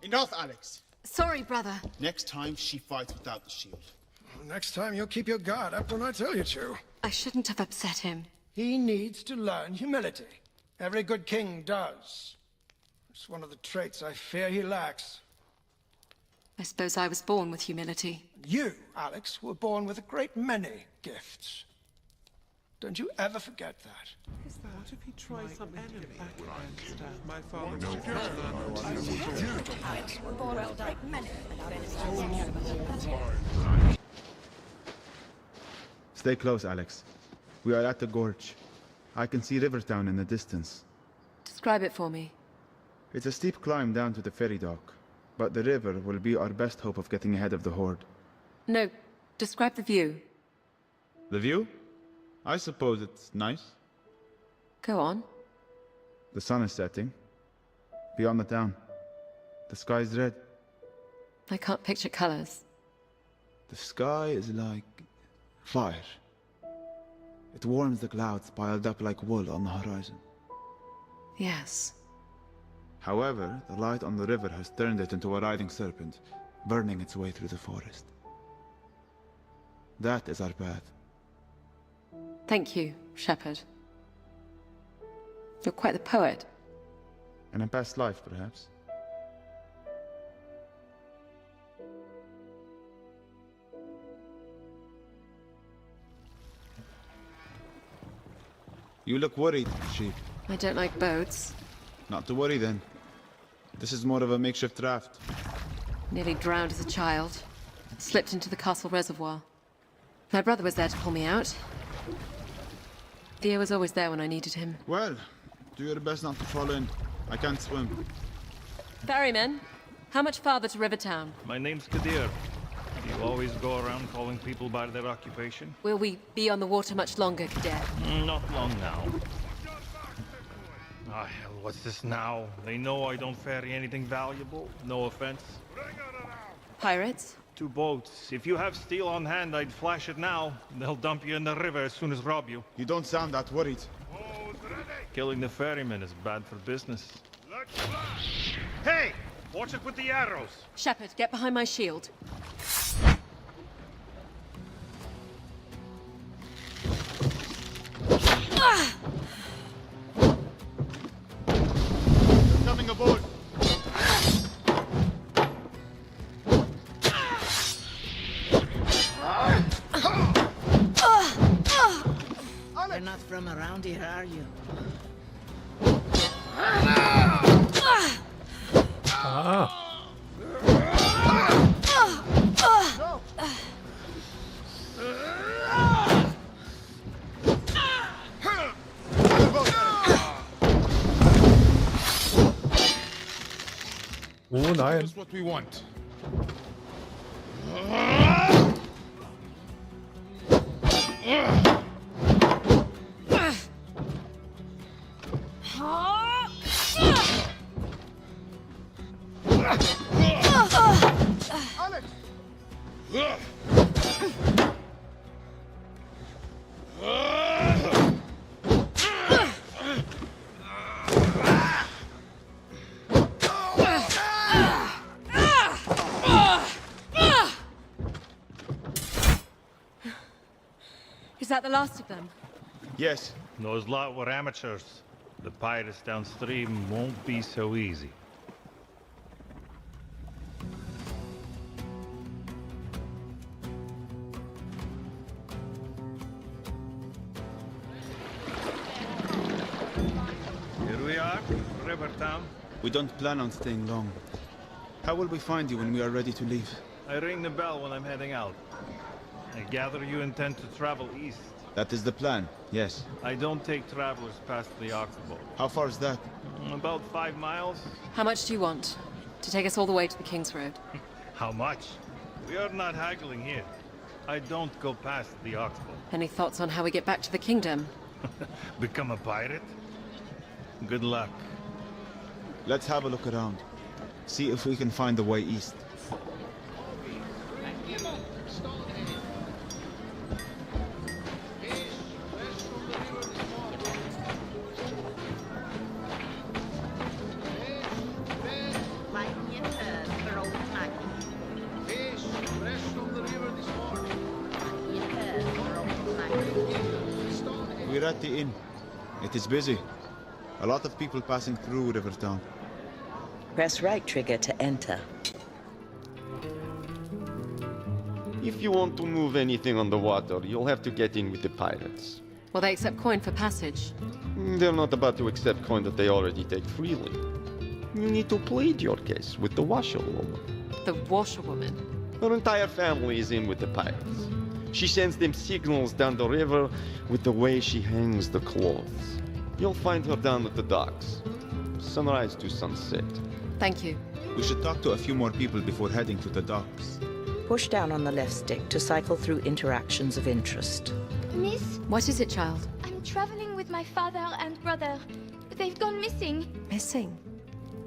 Enough, Alex. Sorry, brother. Next time, she fights without the shield. Next time, you'll keep your guard up when I tell you to. I shouldn't have upset him. He needs to learn humility. Every good king does. It's one of the traits I fear he lacks. I suppose I was born with humility. You, Alex, were born with a great many gifts. Don't you ever forget that. What if he tries some enemy back against my father? Stay close, Alex. We are at the gorge. I can see Rivertown in the distance. Describe it for me. It's a steep climb down to the ferry dock, but the river will be our best hope of getting ahead of the horde. No, describe the view. The view? I suppose it's nice. Go on. The sun is setting. Beyond the town. The sky is red. I can't picture colors. The sky is like fire. It warms the clouds piled up like wool on the horizon. Yes. However, the light on the river has turned it into a writhing serpent, burning its way through the forest. That is our path. Thank you, Shepherd. You're quite the poet. In a past life, perhaps. You look worried, sheep. I don't like boats. Not to worry then. This is more of a makeshift raft. Nearly drowned as a child. Slipped into the castle reservoir. My brother was there to pull me out. Theo was always there when I needed him. Well, do your best not to fall in. I can't swim. Ferryman, how much farther to Rivertown? My name's Kadir. You always go around calling people by their occupation? Will we be on the water much longer, Kadir? Not long now. Ah, hell, what's this now? They know I don't ferry anything valuable. No offense. Pirates? 2 boats. If you have steel on hand, I'd flash it now. They'll dump you in the river as soon as rob you. You don't sound that worried. Killing the ferryman is bad for business. Hey! Watch it with the arrows! Shepard, get behind my shield. Coming aboard! You're not from around here, are you? Oh nein. That's what we want. Alex! Is that the last of them? Yes. Those lot were amateurs. The pirates downstream won't be so easy. Here we are, Rivertown. We don't plan on staying long. How will we find you when we are ready to leave? I ring the bell when I'm heading out. I gather you intend to travel east. That is the plan, yes. I don't take travelers past the oxbow. How far is that? About 5 miles. How much do you want? To take us all the way to the King's Road? How much? We are not haggling here. I don't go past the oxbow. Any thoughts on how we get back to the kingdom? Become a pirate? Good luck. Let's have a look around. See if we can find the way east. We're at the inn. It is busy. A lot of people passing through Rivertown. Press right trigger to enter. If you want to move anything on the water, you'll have to get in with the pirates. Will they accept coin for passage? They're not about to accept coin that they already take freely. You need to plead your case with the washerwoman. The washerwoman? Her entire family is in with the pirates. She sends them signals down the river with the way she hangs the clothes. You'll find her down at the docks. Sunrise to sunset. Thank you. We should talk to a few more people before heading to the docks. Push down on the left stick to cycle through interactions of interest. Miss? What is it, child? I'm traveling with my father and brother. They've gone missing. Missing?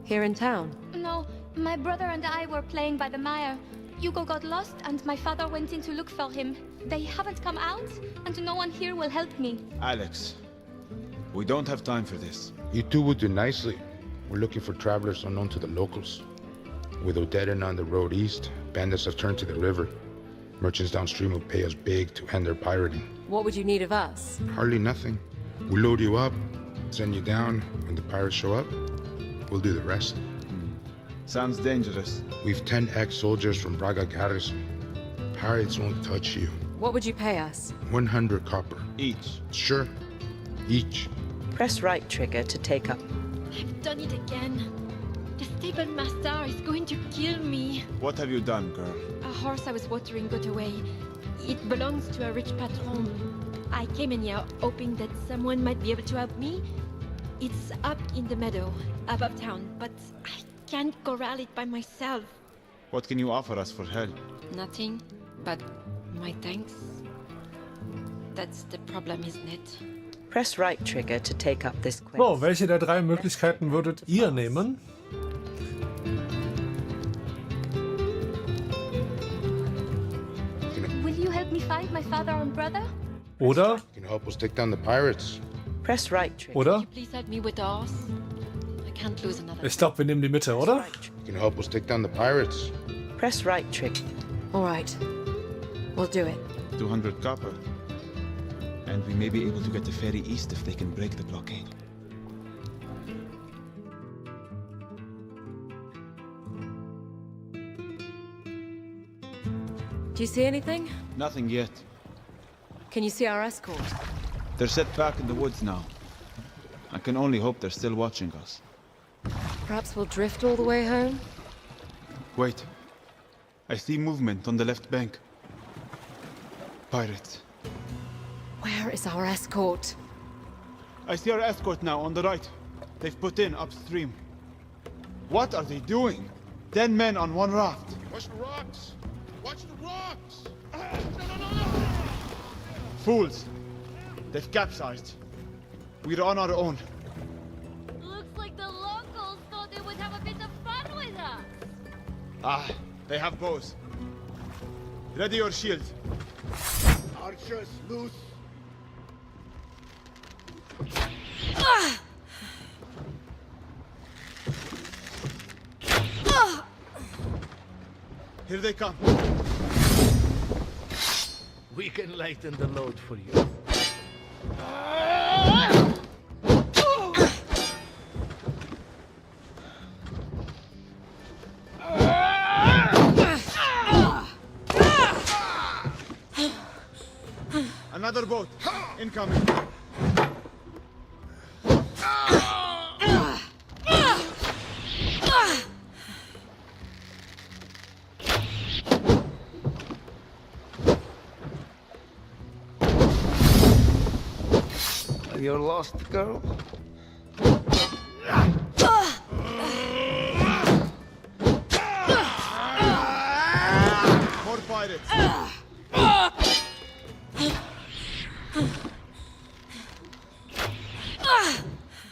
Here in town? No, my brother and I were playing by the mire. Hugo got lost and my father went in to look for him. They haven't come out and no one here will help me. Alex, we don't have time for this. You two would do nicely. We're looking for travelers unknown to the locals. With Odette on the road east, bandits have turned to the river. Merchants downstream will pay us big to end their pirating. What would you need of us? Hardly nothing. We load you up, send you down. When the pirates show up, we'll do the rest. Sounds dangerous. We've 10 ex-soldiers from Braga Garrison. Pirates won't touch you. What would you pay us? 100 copper. Each? Sure. Each. Press right trigger to take up. I've done it again. The stable master is going to kill me. What have you done, girl? A horse I was watering got away. It belongs to a rich patron. I came in here hoping that someone might be able to help me. It's up in the meadow, above town, but I can't corral it by myself. What can you offer us for help? Nothing, but my thanks. That's the problem, isn't it? Press right trigger to take up this quest. So, welche der 3 Möglichkeiten würdet ihr nehmen? Will you help me find my father and brother? Oder? You can help us take down the pirates. Press right trigger. Oder? Please help me with the horse. I can't lose another. Ich glaube, wir nehmen die Mitte, oder? You can help us take down the pirates. Press right trigger. All right. We'll do it. 200 copper. And we may be able to get the ferry east if they can break the blockade. Do you see anything? Nothing yet. Can you see our escort? They're set back in the woods now. I can only hope they're still watching us. Perhaps we'll drift all the way home? Wait. I see movement on the left bank. Pirates. Where is our escort? I see our escort now on the right. They've put in upstream. What are they doing? 10 men on one raft. Watch the rocks! Watch the rocks! Fools! They've capsized. We're on our own. Looks like the locals thought they would have a bit of fun with us. Ah, they have bows. Ready your shield. Archers, loose! Here they come. We can lighten the load for you. Another boat. Incoming. You're lost, girl? More pirates.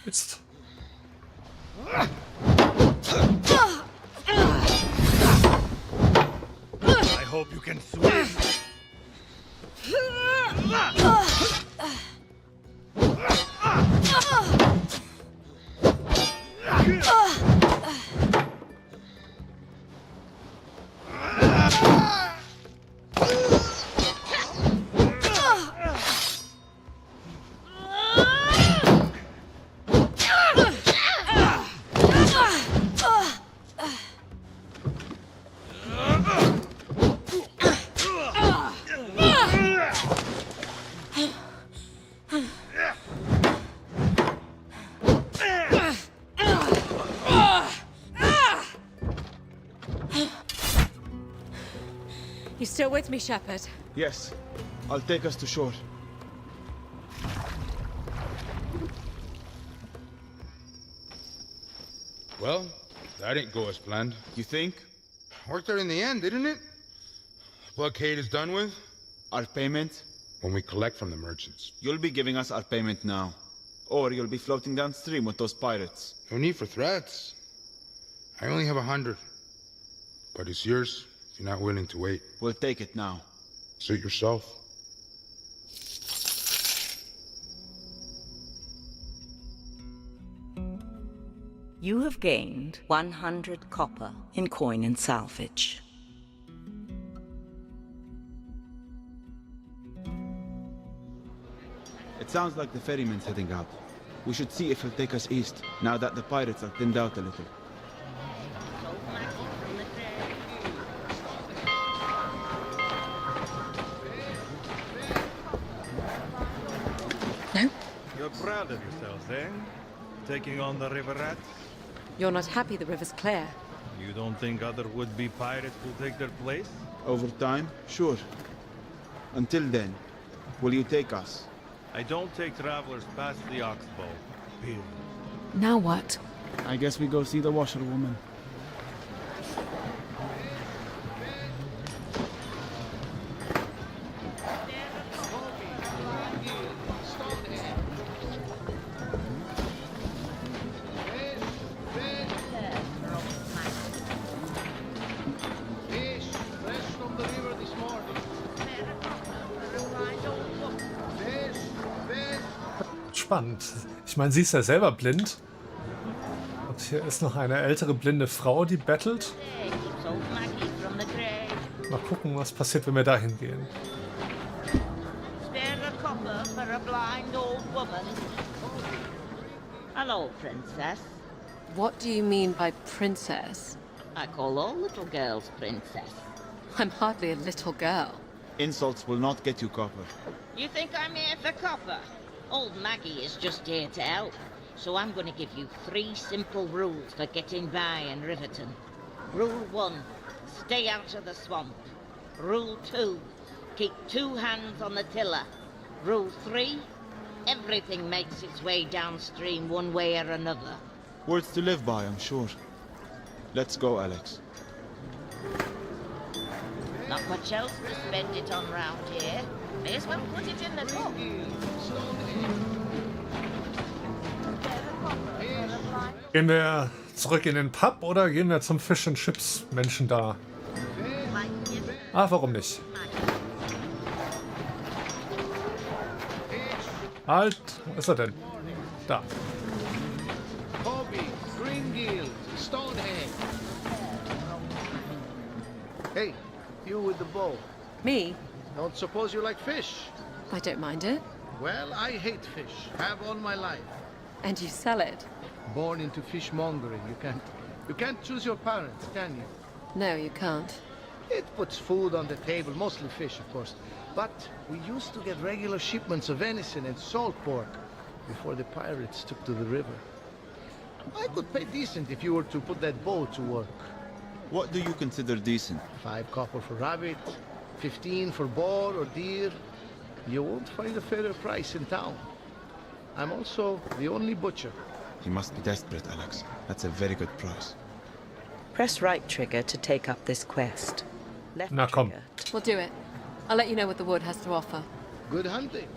Jetzt. I hope you can swim. You still with me, Shepherd? Yes. I'll take us to shore. Well, that didn't go as planned. You think? Worked out in the end, didn't it? Blockade is done with. Our payment? When we collect from the merchants. You'll be giving us our payment now. Or you'll be floating downstream with those pirates. No need for threats. I only have 100. But it's yours if you're not willing to wait. We'll take it now. Suit yourself. You have gained 100 copper in coin and salvage. It sounds like the ferryman's heading out. We should see if he'll take us east, now that the pirates are thinned out a little. No? You're proud of yourselves, eh? Taking on the river rats? You're not happy the river's clear. You don't think other would-be pirates will take their place? Over time, sure. Until then, will you take us? I don't take travelers past the oxbow. Period. Now what? I guess we go see the washerwoman. Spannend. Ich meine, sie ist ja selber blind. Und hier ist noch eine ältere blinde Frau, die bettelt. Mal gucken, was passiert, wenn wir da hingehen. Hello, princess. What do you mean by princess? I call all little girls princess. I'm hardly a little girl. Insults will not get you copper. You think I'm here for copper? Old Maggie is just here to help. So I'm going to give you 3 simple rules for getting by in Riverton. Rule 1, stay out of the swamp. Rule 2, keep 2 hands on the tiller. Rule 3, everything makes its way downstream one way or another. Words to live by, I'm sure. Let's go, Alex. Not much else to spend it on round here. May as well put it in the book. Gehen wir zurück in den Pub oder gehen wir zum Fish and Chips Menschen da? Ah, warum nicht? Halt, wo ist er denn? Da. Bobby, Greengill, Stonehenge. Hey, you with the bow. Me? Don't suppose you like fish? I don't mind it. Well, I hate fish. Have all my life. And you sell it? Born into fishmongering, you can't choose your parents, can you? No, you can't. It puts food on the table, mostly fish, of course. But we used to get regular shipments of venison and salt pork before the pirates took to the river. I could pay decent if you were to put that bow to work. What do you consider decent? 5 copper for rabbit, 15 for boar or deer. You won't find a fairer price in town. I'm also the only butcher. He must be desperate, Alex. That's a very good price. Press right trigger to take up this quest. Left Na komm. trigger. We'll do it. I'll let you know what the wood has to offer. Good hunting.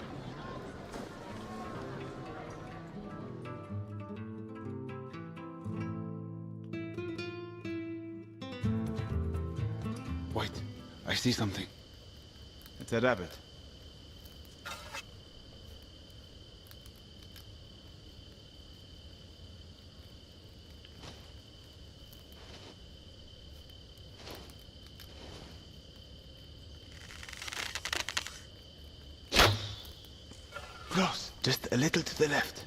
Wait, I see something. It's a rabbit. Close, just a little to the left.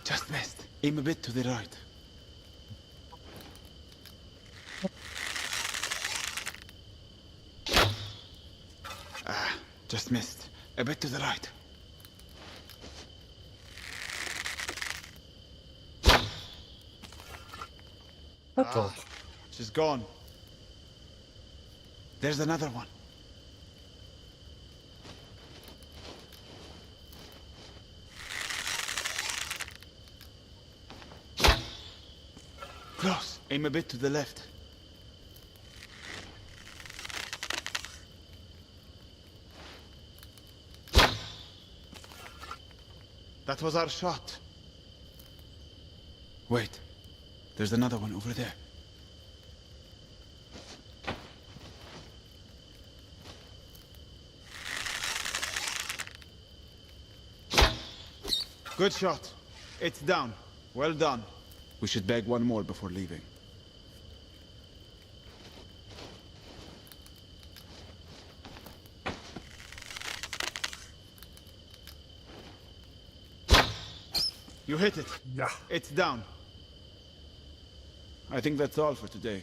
Just missed. Aim a bit to the right. Just missed. A bit to the right. She's gone. There's another one. Close. Aim a bit to the left. That was our shot. Wait. There's another one over there. Good shot. It's down. Well done. We should bag one more before leaving. You hit it. Yeah. It's down. I think that's all for today.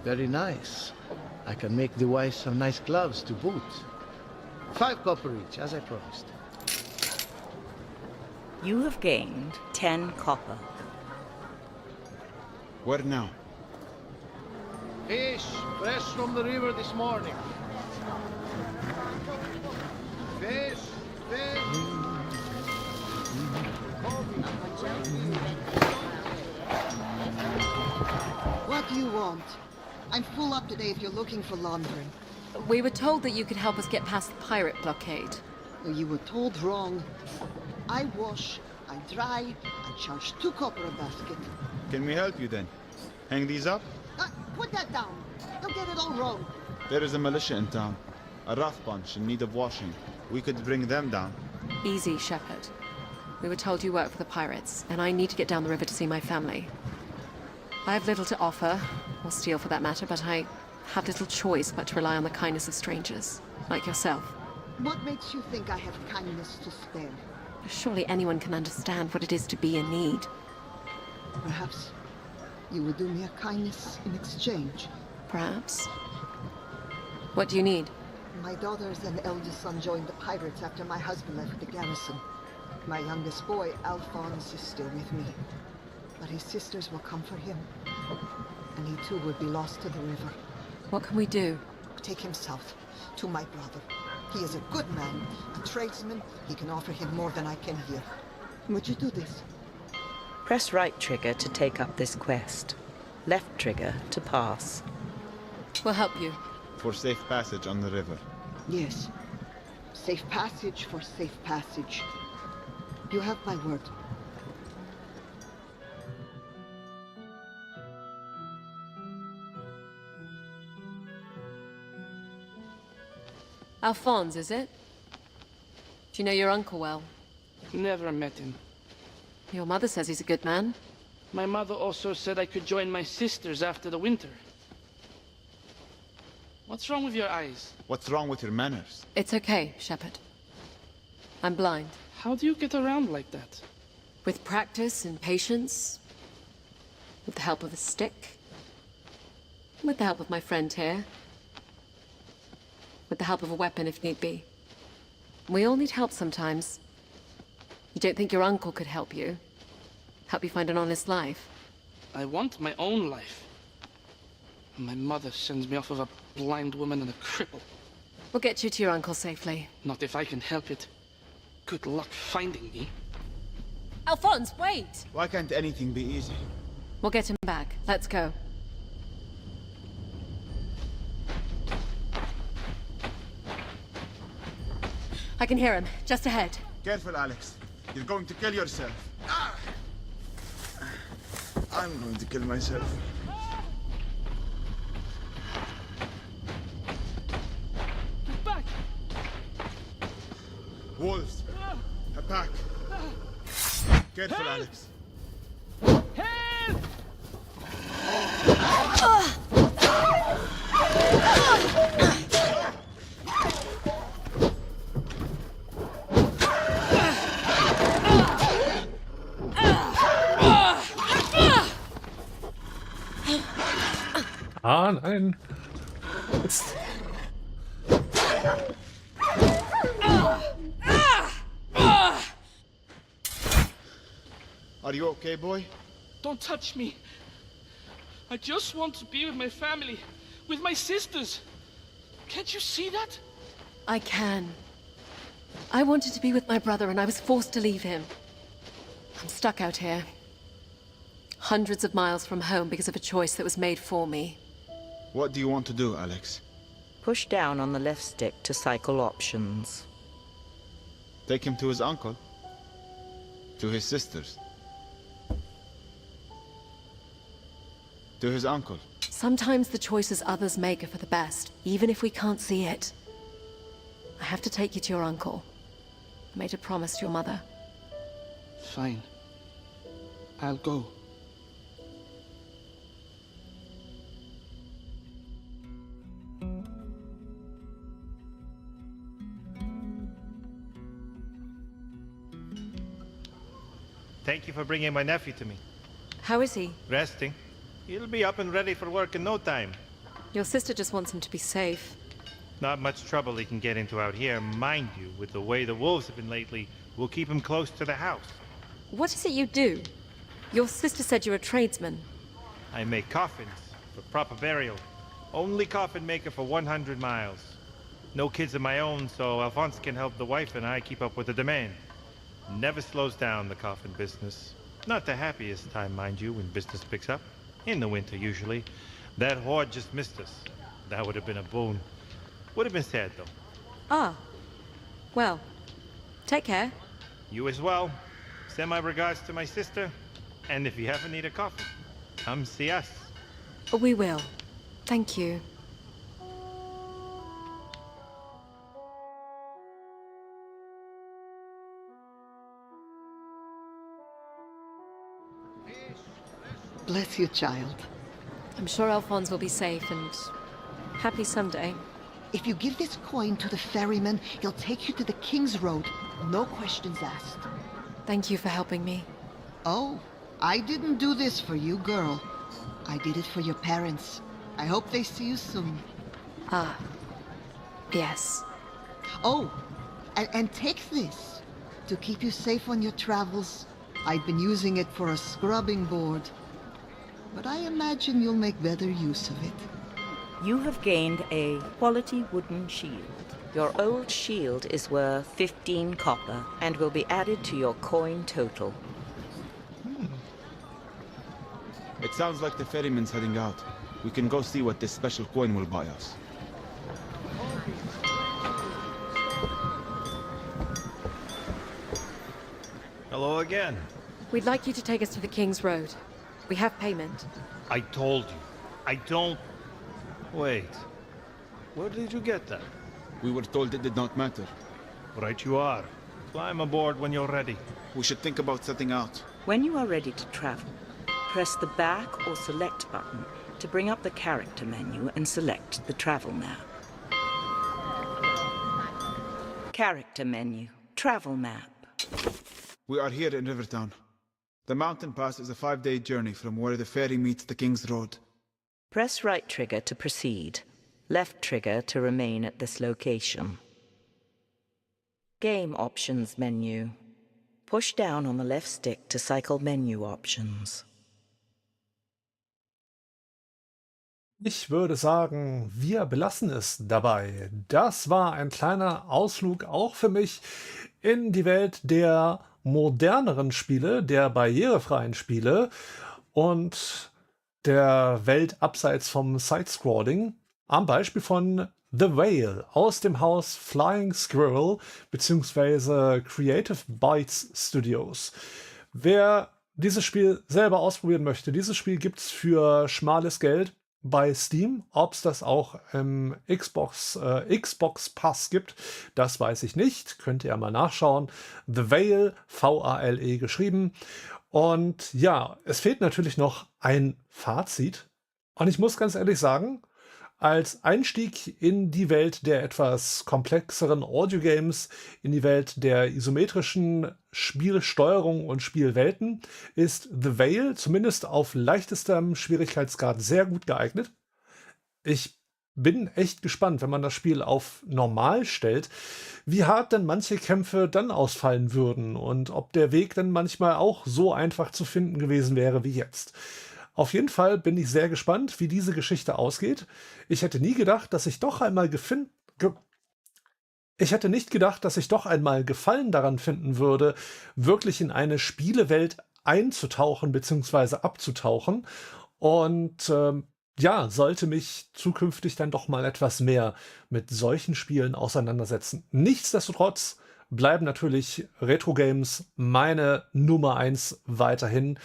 Very nice. I can make the wife some nice gloves to boot. 5 copper each, as I promised. You have gained 10 copper. Where now? Fish, fresh from the river this morning. Fish, fish. What do you want? I'm full up today if you're looking for laundering. We were told that you could help us get past the pirate blockade. Well, you were told wrong. I wash, I dry, I charge 2 copper a basket. Can we help you then? Hang these up? Put that down. Don't get it all wrong. There is a militia in town. A rough bunch in need of washing. We could bring them down. Easy, Shepherd. We were told you work for the pirates, and I need to get down the river to see my family. I have little to offer, or steal for that matter, but I have little choice but to rely on the kindness of strangers, like yourself. What makes you think I have kindness to spare? Surely anyone can understand what it is to be in need. Perhaps you will do me a kindness in exchange. Perhaps. What do you need? My daughters and eldest son joined the pirates after my husband left the garrison. My youngest boy, Alphonse, is still with me. But his sisters will come for him. And he too would be lost to the river. What can we do? Take him south, to my brother. He is a good man, a tradesman. He can offer him more than I can here. Would you do this? Press right trigger to take up this quest. Left trigger to pass. We'll help you. For safe passage on the river. Yes. Safe passage for safe passage. You have my word. Alphonse, is it? Do you know your uncle well? Never met him. Your mother says he's a good man. My mother also said I could join my sisters after the winter. What's wrong with your eyes? What's wrong with your manners? It's okay, Shepherd. I'm blind. How do you get around like that? With practice and patience. With the help of a stick. With the help of my friend here. With the help of a weapon if need be. We all need help sometimes. You don't think your uncle could help you? Help you find an honest life? I want my own life. My mother sends me off with a blind woman and a cripple. We'll get you to your uncle safely. Not if I can help it. Good luck finding me. Alphonse, wait! Why can't anything be easy? We'll get him back. Let's go. I can hear him, just ahead. Careful, Alex. You're going to kill yourself. I'm going to kill myself. Back! Wolves. A pack. Careful, Alex. Help! Ah, nein. Jetzt. Are you okay, boy? Don't touch me. I just want to be with my family, with my sisters. Can't you see that? I can. I wanted to be with my brother and I was forced to leave him. I'm stuck out here. Hundreds of miles from home because of a choice that was made for me. What do you want to do, Alex? Push down on the left stick to cycle options. Take him to his uncle? To his sisters? To his uncle? Sometimes the choices others make are for the best, even if we can't see it. I have to take you to your uncle. I made a promise to your mother. Fine. I'll go. Thank you for bringing my nephew to me. How is he? Resting. He'll be up and ready for work in no time. Your sister just wants him to be safe. Not much trouble he can get into out here, mind you. With the way the wolves have been lately, we'll keep him close to the house. What is it you do? Your sister said you're a tradesman. I make coffins for proper burial. Only coffin maker for 100 miles. No kids of my own, so Alphonse can help the wife and I keep up with the demand. Never slows down, the coffin business. Not the happiest time, mind you, when business picks up. In the winter, usually. That horde just missed us. That would have been a boon. Would have been sad, though. Ah. Well, take care. You as well. Send my regards to my sister. And if you ever need a coffin, come see us. We will. Thank you. Bless you, child. I'm sure Alphonse will be safe and happy someday. If you give this coin to the ferryman, he'll take you to the King's Road. No questions asked. Thank you for helping me. Oh, I didn't do this for you, girl. I did it for your parents. I hope they see you soon. Ah. Yes. Oh, and take this to keep you safe on your travels. I've been using it for a scrubbing board, but I imagine you'll make better use of it. You have gained a quality wooden shield. Your old shield is worth 15 copper and will be added to your coin total. It sounds like the ferryman's heading out. We can go see what this special coin will buy us. Hello again. We'd like you to take us to the King's Road. We have payment. I told you. I don't... Wait. Where did you get that? We were told it did not matter. Right you are. Climb aboard when you're ready. We should think about setting out. When you are ready to travel, press the back or select button to bring up the character menu and select the travel map. Character menu, travel map. We are here in Rivertown. The mountain pass is a 5-day journey from where the ferry meets the King's Road. Press right trigger to proceed, left trigger to remain at this location. Game options menu. Push down on the left stick to cycle menu options. Ich würde sagen, wir belassen es dabei. Das war ein kleiner Ausflug auch für mich in die Welt der moderneren Spiele, der barrierefreien Spiele und der Welt abseits vom Sidescrolling am Beispiel von The Vale aus dem Haus Flying Squirrel bzw. Creative Byte Studios. Wer dieses Spiel selber ausprobieren möchte, dieses Spiel gibt es für schmales Geld bei Steam. Ob es das auch im Xbox Pass gibt, das weiß ich nicht. Könnt ihr mal nachschauen. The Vale, V-A-L-E geschrieben. Und ja, es fehlt natürlich noch ein Fazit. Und ich muss ganz ehrlich sagen, als Einstieg in die Welt der etwas komplexeren Audiogames, in die Welt der isometrischen Spielsteuerung und Spielwelten, ist The Vale zumindest auf leichtestem Schwierigkeitsgrad sehr gut geeignet. Ich bin echt gespannt, wenn man das Spiel auf normal stellt, wie hart denn manche Kämpfe dann ausfallen würden und ob der Weg dann manchmal auch so einfach zu finden gewesen wäre wie jetzt. Auf jeden Fall bin ich sehr gespannt, wie diese Geschichte ausgeht. Ich hätte nie gedacht, dass ich doch einmal Gefallen daran finden würde, wirklich in eine Spielewelt einzutauchen bzw. abzutauchen. Und ja, sollte mich zukünftig dann doch mal etwas mehr mit solchen Spielen auseinandersetzen. Nichtsdestotrotz bleiben natürlich Retro-Games meine Nummer 1 weiterhin.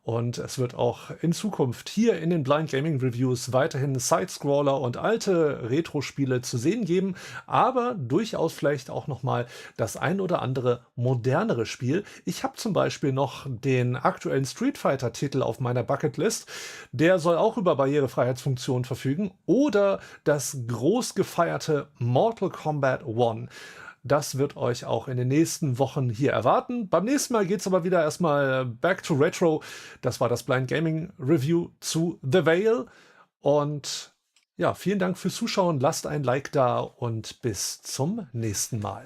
Und es wird auch in Zukunft hier in den Blind Gaming Reviews weiterhin Sidescroller und alte Retro-Spiele zu sehen geben, aber durchaus vielleicht auch nochmal das ein oder andere modernere Spiel. Ich habe zum Beispiel noch den aktuellen Street Fighter-Titel auf meiner Bucketlist. Der soll auch über Barrierefreiheitsfunktionen verfügen. Oder das groß gefeierte Mortal Kombat 1. Das wird euch auch in den nächsten Wochen hier erwarten. Beim nächsten Mal geht es aber wieder erstmal back to Retro. Das war das Blind Gaming Review zu The Vale. Und Ja, vielen Dank fürs Zuschauen, lasst ein Like da und bis zum nächsten Mal.